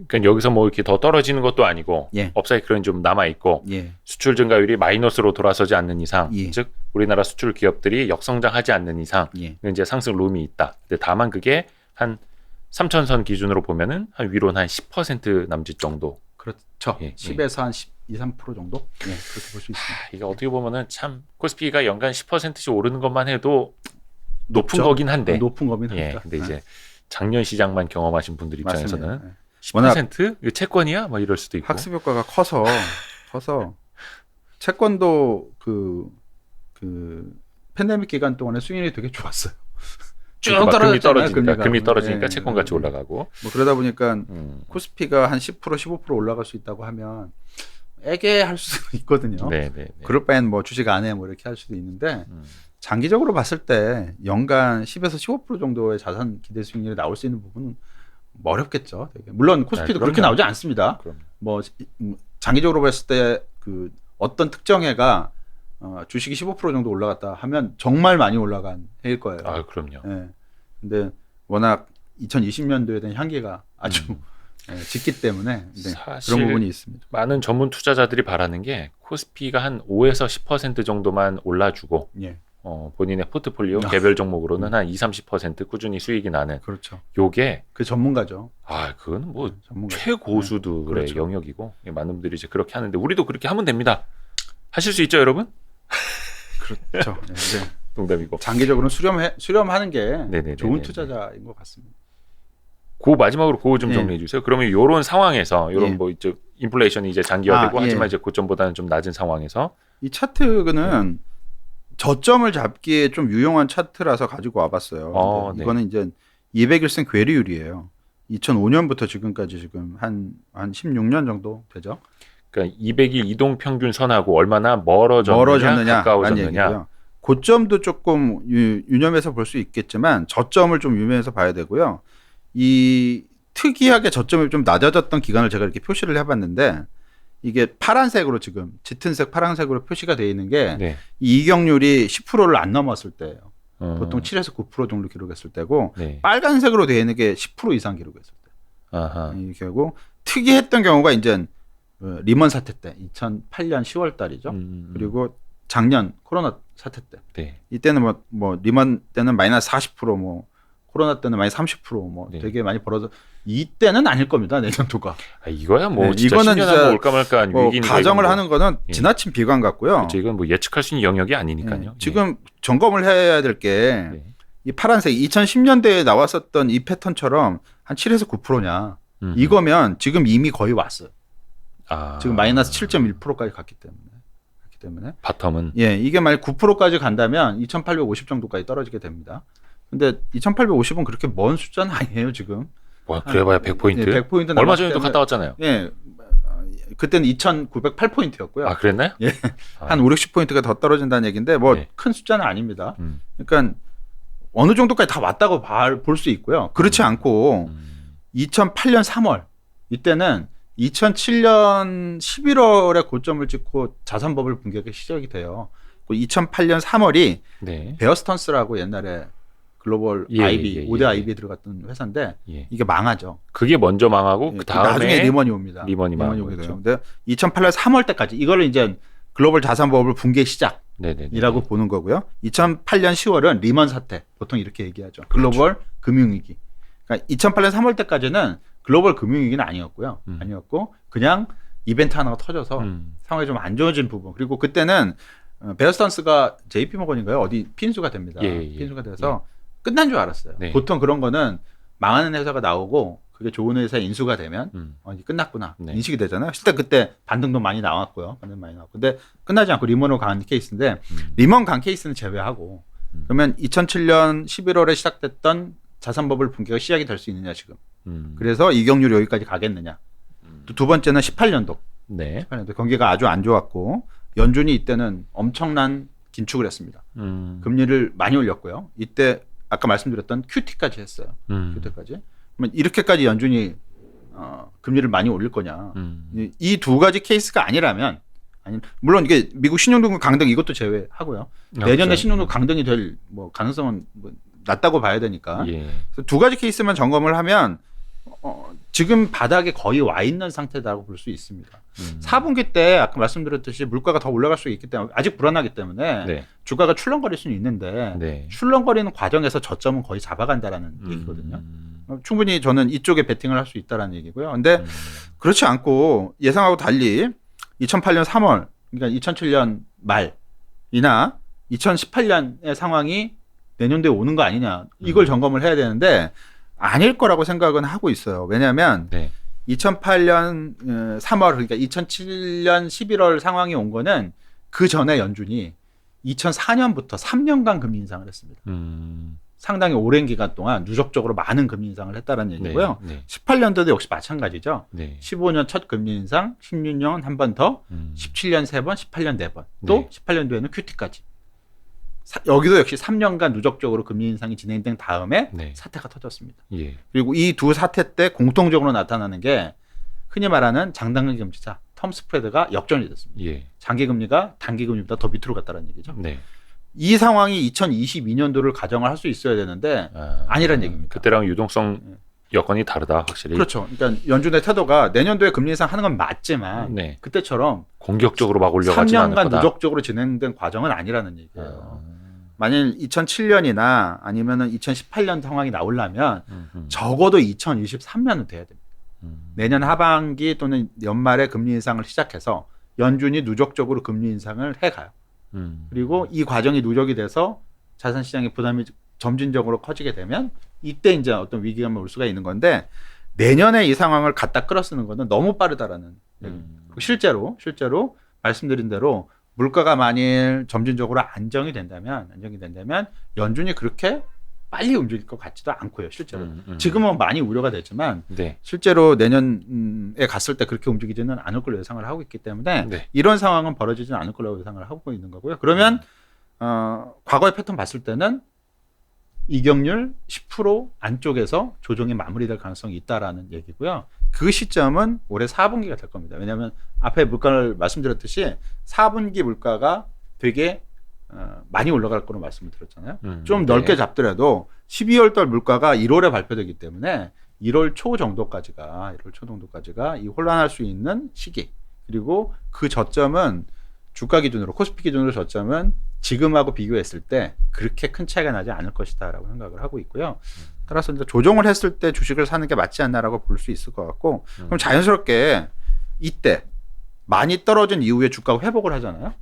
그러니까 여기서 뭐 이렇게 더 떨어지는 것도 아니고 예. 업사이클은 좀 남아 있고 예. 수출 증가율이 마이너스로 돌아서지 않는 이상, 예. 즉 우리나라 수출 기업들이 역성장하지 않는 이상 예. 이제 상승 룸이 있다. 근데 다만 그게 한 3,000선 기준으로 보면은 한 위로는 한 10% 남짓 정도. 그렇죠. 예. 10에서 한 2, 3% 정도? 예, 그렇게 볼 수 있습니다. 이게 어떻게 보면은 참 코스피가 연간 10%씩 오르는 것만 해도 높은 높죠? 거긴 한데. 높은 거긴 합니다. 예. 근데 이제 작년 시장만 경험하신 분들 입장에서는 맞습니다. 10%? 이거 채권이야? 뭐 이럴 수도 있고. 학습 효과가 커서 채권도 그 팬데믹 기간 동안에 수익률이 되게 좋았어요. 쭉 떨어졌잖아요. 금리 떨어지니까 예, 채권 가치 올라가고. 뭐 그러다 보니까 코스피가 한 10% 15% 올라갈 수 있다고 하면 애게할 수도 있거든요. 네네. 그럴 바엔 뭐 주식 안 해 뭐 이렇게 할 수도 있는데 장기적으로 봤을 때 연간 10에서 15% 정도의 자산 기대 수익률이 나올 수 있는 부분은 어렵겠죠. 되게. 물론 코스피도 그렇게 나오지 않습니다. 그럼요. 뭐 장기적으로 봤을 때 그 어떤 특정 해가 주식이 15% 정도 올라갔다 하면 정말 많이 올라간 해일 거예요. 아, 그럼요. 예. 근데 워낙 2020년도에 대한 향기가 아주 짙기 때문에 사실 그런 부분이 있습니다. 많은 전문 투자자들이 바라는 게 코스피가 한 5에서 10% 정도만 올라주고 예. 본인의 포트폴리오 개별 종목으로는 한 20-30% 꾸준히 수익이 나는. 그렇죠. 요게 그 전문가죠. 아, 그건 뭐 전문가죠. 최고수들의 그렇죠. 영역이고 많은 분들이 이제 그렇게 하는데 우리도 그렇게 하면 됩니다. 하실 수 있죠, 여러분? 그렇죠. 네. 농담이고. 장기적으로는 수렴하는 게 네네네네. 좋은 투자자인 것 같습니다. 그 마지막으로 그거 좀 예. 정리해 주세요. 그러면 이런 상황에서 이런 예. 뭐 이제 인플레이션이 이제 장기화되고 예. 하지만 이제 고점보다는 좀 낮은 상황에서 이 차트는 저점을 잡기에 좀 유용한 차트라서 가지고 와봤어요. 네. 이거는 이제 200일선 괴리율이에요. 2005년부터 지금까지 지금 한 16년 정도 되죠. 그러니까 200일 이동 평균 선하고 얼마나 멀어졌느냐 가까워졌느냐. 고점도 조금 유념해서 볼 수 있겠지만 저점을 좀 유념해서 봐야 되고요. 이 특이하게 저점이 좀 낮아졌던 기간을 제가 이렇게 표시를 해봤는데 이게 파란색으로 지금 짙은색 파란색으로 표시가 되어 있는 게 네. 이익률이 10%를 안 넘었을 때예요. 보통 7에서 9% 정도 기록했을 때고 네. 빨간색으로 되어 있는 게 10% 이상 기록했을 때. 아하. 이렇게 하고 특이했던 경우가 이제 리먼 사태 때 2008년 10월 달이죠. 그리고 작년 코로나 사태 때. 네. 이때는 뭐 리먼 때는 마이너스 40% 뭐 코로나 때는 마이너스 30% 네. 되게 많이 벌어서 이때는 아닐 겁니다. 내년도가. 아, 이거야 뭐 네, 진짜 이거는 10년 진짜 한번 올까 말까 뭐 위기니까 가정을 이건 뭐. 하는 거는 지나친 비관 같고요. 그렇죠. 이건 뭐 예측할 수 있는 영역이 아니니까요. 지금 점검을 해야 될 게 이 파란색 2010년대에 나왔었던 이 패턴처럼 한 7에서 9%냐. 이거면 지금 이미 거의 왔어요. 지금 마이너스 7.1%까지 갔기 때문에. 바텀은. 예, 이게 만약 9%까지 간다면 2,850 정도까지 떨어지게 됩니다. 근데 2,850은 그렇게 먼 숫자는 아니에요, 지금. 뭐 그래봐야 100포인트. 예, 100포인트 얼마 전에도 갔다 왔잖아요. 예. 그때는 2,908포인트였고요. 아, 그랬나요? 예. 한 5, 60포인트가 더 떨어진다는 얘기인데 뭐 큰 숫자는 아닙니다. 그러니까 어느 정도까지 다 왔다고 볼 수 있고요. 그렇지 않고 2008년 3월 이때는 2007년 11월에 고점을 찍고 자산버블 붕괴가 시작이 돼요. 2008년 3월이 네. 베어스턴스라고 옛날에 글로벌 IB 5대 IB에 들어갔던 회사인데 이게 망하죠. 그게 먼저 망하고 그 다음에 나중에 리먼이 옵니다. 리먼이 오게 돼요. 근데 2008년 3월 때까지 이거를 이제 글로벌 자산버블 붕괴 시작이라고 보는 거고요. 2008년 10월은 리먼 사태 보통 이렇게 얘기하죠. 글로벌 그렇죠. 금융위기. 그러니까 2008년 3월 때까지는 글로벌 금융위기는 아니었고요. 아니었고 그냥 이벤트 하나가 터져서 상황이 좀 안 좋아진 부분. 그리고 그때는 베어스턴스가 JP 모건인가요? 어디 핀수가 됩니다. 핀수가 돼서 끝난 줄 알았어요. 네. 보통 그런 거는 망하는 회사가 나오고 그게 좋은 회사에 인수가 되면 이제 끝났구나 인식이 되잖아요. 실제 그때 반등도 많이 나왔고요. 반등 많이 나왔고. 근데 끝나지 않고 리먼으로 간 케이스인데 리먼 간 케이스는 제외하고 그러면 2007년 11월에 시작됐던 자산 버블 붕괴가 시작이 될 수 있느냐 지금. 그래서 이경률이 여기까지 가겠느냐. 또 두 번째는 18년도. 네. 18년도 경기가 아주 안 좋았고 연준이 이때는 엄청난 긴축을 했습니다. 금리를 많이 올렸고요. 이때 아까 말씀드렸던 QT까지 했어요. QT까지. 그러면 이렇게까지 연준이 금리를 많이 올릴 거냐. 이 두 가지 케이스가 아니라면 물론 이게 미국 신용등급 강등 이것도 제외하고요. 내년에 신용등급 강등이 될 뭐 가능성은 뭐 낮다고 봐야 되니까. 두 가지 케이스만 점검을 하면 지금 바닥에 거의 와 있는 상태다고 볼 수 있습니다. 4분기 때 아까 말씀드렸듯이 물가가 더 올라갈 수 있기 때문에 아직 불안하기 때문에 주가가 출렁거릴 수는 있는데 출렁거리는 과정에서 저점은 거의 잡아간다라는 얘기거든요. 충분히 저는 이쪽에 베팅을 할 수 있다라는 얘기고요. 근데 그렇지 않고 예상하고 달리 2008년 3월 그러니까 2007년 말이나 2018년의 상황이 내년도에 오는 거 아니냐 이걸 점검을 해야 되는데 아닐 거라고 생각은 하고 있어요. 왜냐하면 2008년 3월 그러니까 2007년 11월 상황이 온 거는 그 전에 연준이 2004년부터 3년간 금리 인상을 했습니다. 상당히 오랜 기간 동안 누적적으로 많은 금리 인상을 했다는 얘기고요. 18년도도 역시 마찬가지죠. 15년 첫 금리 인상, 16년 한 번 더, 17년 3번, 18년 4번, 또 18년도에는 QT까지. 여기도 역시 3년간 누적적으로 금리 인상이 진행된 다음에 사태가 터졌습니다. 그리고 이 두 사태 때 공통적으로 나타나는 게 흔히 말하는 장단기 금리차, 텀 스프레드가 역전이 됐습니다. 장기 금리가 단기 금리보다 더 밑으로 갔다는 얘기죠. 이 상황이 2022년도를 가정을 할 수 있어야 되는데 아니란 얘기입니다. 그때랑 유동성 여건이 다르다 확실히. 그렇죠. 그러니까 연준의 태도가 내년도에 금리 인상하는 건 맞지만 그때처럼 공격적으로 막 올려가지 않을 거다. 3년간 누적적으로 진행된 과정은 아니라는 얘기예요. 만일 2007년이나 아니면은 2018년 상황이 나오려면 적어도 2023년은 돼야 됩니다. 내년 하반기 또는 연말에 금리 인상을 시작해서 연준이 누적적으로 금리 인상을 해가요. 그리고 이 과정이 누적이 돼서 자산시장의 부담이 점진적으로 커지게 되면 이때 이제 어떤 위기감이 올 수가 있는 건데 내년에 이 상황을 갖다 끌어쓰는 거는 너무 빠르다라는 실제로 말씀드린 대로 물가가 만일 점진적으로 안정이 된다면 연준이 그렇게 빨리 움직일 것 같지도 않고요. 실제로 지금은 많이 우려가 되지만 실제로 내년에 갔을 때 그렇게 움직이지는 않을 걸로 예상을 하고 있기 때문에 이런 상황은 벌어지지는 않을 거라고 예상을 하고 있는 거고요. 그러면 과거의 패턴 봤을 때는 이경률 10% 안쪽에서 조정이 마무리될 가능성이 있다라는 얘기고요. 그 시점은 올해 4분기가 될 겁니다. 왜냐하면 앞에 물가를 말씀드렸듯이 4분기 물가가 되게 많이 올라갈 거로 말씀을 드렸잖아요. 좀 넓게 잡더라도 12월 달 물가가 1월에 발표되기 때문에 1월 초 정도까지가 이 혼란할 수 있는 시기. 그리고 그 저점은 주가 기준으로 코스피 기준으로 저점은 지금하고 비교했을 때 그렇게 큰 차이가 나지 않을 것이다라고 생각을 하고 있고요. 따라서 이제 조정을 했을 때 주식을 사는 게 맞지 않나라고 볼 수 있을 것 같고 그럼 자연스럽게 이때 많이 떨어진 이후에 주가가 회복을 하잖아요.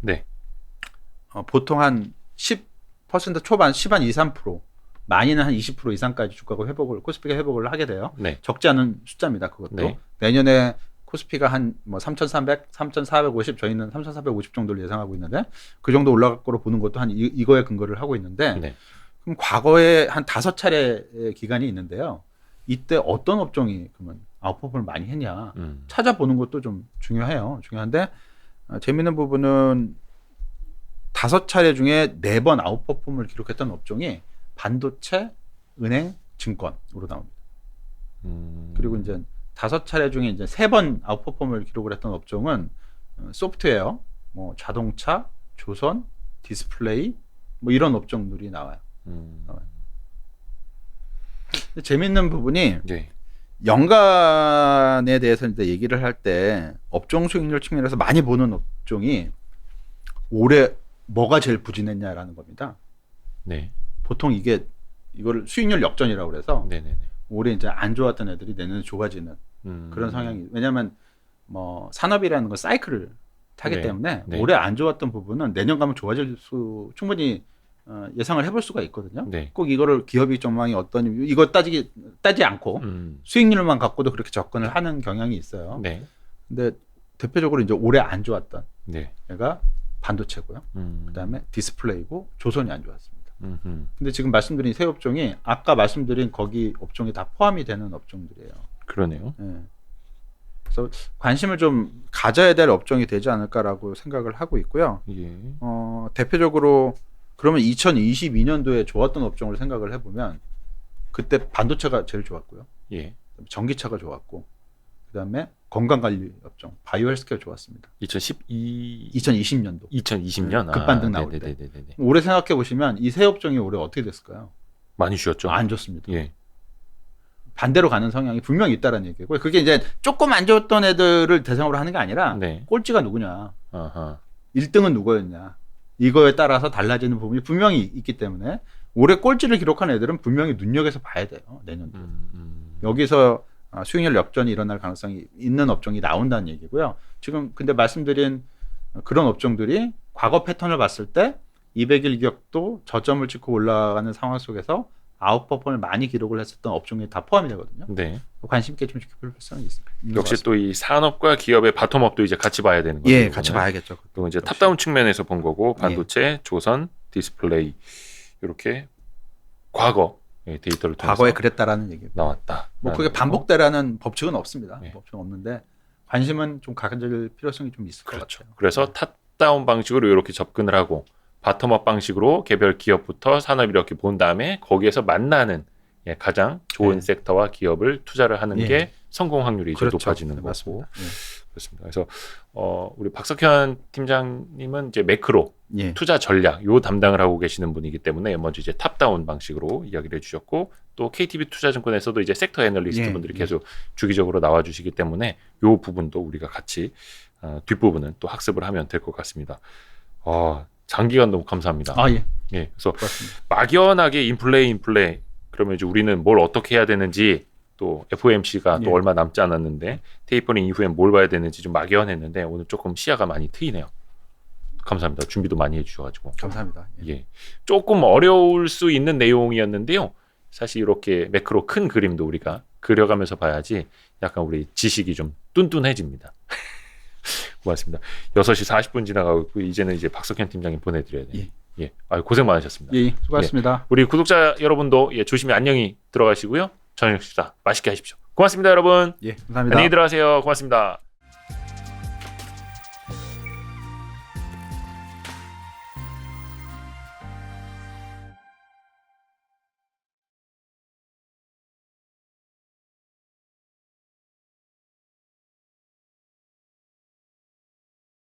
보통 한 10% 초반, 10 한 2, 3%, 많이는 한 20% 이상까지 주가가 코스피가 회복을 하게 돼요. 적지 않은 숫자입니다. 그것도. 내년에 코스피가 한 뭐 3,300, 3,450 저희는 3,450 정도를 예상하고 있는데 그 정도 올라갈 거로 보는 것도 한 이거에 근거를 하고 있는데 그럼 과거에 한 5차례의 기간이 있는데요. 이때 어떤 업종이 그러면 아웃퍼폼을 많이 했냐 찾아보는 것도 좀 중요한데 재미있는 부분은 5차례 중에 4번 아웃퍼폼을 기록했던 업종이 반도체, 은행, 증권으로 나옵니다. 그리고 이제 5차례 중에 이제 3번 아웃퍼폼을 기록을 했던 업종은 소프트웨어, 뭐 자동차, 조선, 디스플레이 뭐 이런 업종들이 나와요. 재미있는 부분이 연간에 대해서 이제 얘기를 할 때 업종 수익률 측면에서 많이 보는 업종이 올해 뭐가 제일 부진했냐라는 겁니다. 보통 이걸 수익률 역전이라고 그래서 올해 이제 안 좋았던 애들이 내년에 좋아지는 그런 성향이 왜냐하면 뭐 산업이라는 건 사이클을 타기 네. 때문에 네. 올해 안 좋았던 부분은 내년 가면 좋아질 수 충분히 예상을 해볼 수가 있거든요. 네. 꼭 이거를 기업이익 전망이 어떤 이거 따지 않고 수익률만 갖고도 그렇게 접근을 하는 경향이 있어요. 네. 근데 대표적으로 이제 올해 안 좋았던 네. 얘가 반도체고요. 그다음에 디스플레이고 조선이 안 좋았습니다. 근데 지금 말씀드린 세 업종이 아까 말씀드린 거기 업종이 다 포함이 되는 업종들이에요. 그러네요. 네. 그래서 관심을 좀 가져야 될 업종이 되지 않을까라고 생각을 하고 있고요. 예. 대표적으로 그러면 2022년도에 좋았던 업종을 생각을 해보면 그때 반도체가 제일 좋았고요. 예. 전기차가 좋았고 그다음에 건강관리 업종 바이오 헬스케어 좋았습니다. 2020년도. 2020년 급반등 나올 때. 올해 생각해 보시면 이 세 업종이 올해 어떻게 됐을까요? 많이 쉬었죠. 안 좋습니다. 예. 반대로 가는 성향이 분명히 있다는 얘기고 그게 이제 조금 안 좋았던 애들을 대상으로 하는 게 아니라 네. 꼴찌가 누구냐, 아하. 1등은 누구였냐 이거에 따라서 달라지는 부분이 분명히 있기 때문에 올해 꼴찌를 기록한 애들은 분명히 눈여겨서 봐야 돼요. 내년도. 여기서 수익률 역전이 일어날 가능성이 있는 업종이 나온다는 얘기고요. 지금 근데 말씀드린 그런 업종들이 과거 패턴을 봤을 때 200일 기업도 저점을 찍고 올라가는 상황 속에서 아웃퍼폼을 많이 기록을 했었던 업종에 다 포함이 되거든요. 네. 관심 있게 좀 지켜볼 필요성이 있습니다. 역시 또 이 산업과 기업의 바텀업도 이제 같이 봐야 되는 거죠. 예, 같이 봐야겠죠. 또 이제 탑다운 측면에서 본 거고 반도체, 조선, 디스플레이 이렇게 과거 데이터를 통해서 과거에 그랬다라는 얘기 나왔다. 뭐 그게 반복되라는 법칙은 없습니다. 법칙은 없는데 관심은 좀 가질 필요성이 좀 있을 것 같아요. 그래서 탑다운 방식으로 이렇게 접근을 하고 바텀업 방식으로 개별 기업부터 산업 이렇게 본 다음에 거기에서 만나는 가장 좋은 섹터와 기업을 투자를 하는 게 성공 확률이 이제 높아지는 거고. 맞습니다. 그렇습니다. 그래서 우리 박석현 팀장님은 이제 매크로 투자 전략 요 담당을 하고 계시는 분이기 때문에 먼저 이제 탑다운 방식으로 이야기를 해주셨고 또 KTB 투자증권에서도 이제 섹터 애널리스트 분들이 계속 주기적으로 나와주시기 때문에 요 부분도 우리가 같이 뒷부분은 또 학습을 하면 될 것 같습니다. 장기간 너무 감사합니다. 그래서 고맙습니다. 막연하게 인플레이 그러면 이제 우리는 뭘 어떻게 해야 되는지 또 FOMC가 또 얼마 남지 않았는데 테이퍼링 이후엔 뭘 봐야 되는지 좀 막연했는데 오늘 조금 시야가 많이 트이네요. 감사합니다. 준비도 많이 해주셔가지고. 감사합니다. 조금 어려울 수 있는 내용이었는데요. 사실 이렇게 매크로 큰 그림도 우리가 그려가면서 봐야지 약간 우리 지식이 좀 뚠뚠해집니다. 고맙습니다. 6시 40분 지나가고 있고 이제는 이제 박석현 팀장님 보내드려야 돼요. 고생 많으셨습니다. 수고하셨습니다. 우리 구독자 여러분도 조심히 안녕히 들어가시고요. 저녁 식사 맛있게 하십시오. 고맙습니다, 여러분. 감사합니다. 안녕히 들어가세요. 고맙습니다.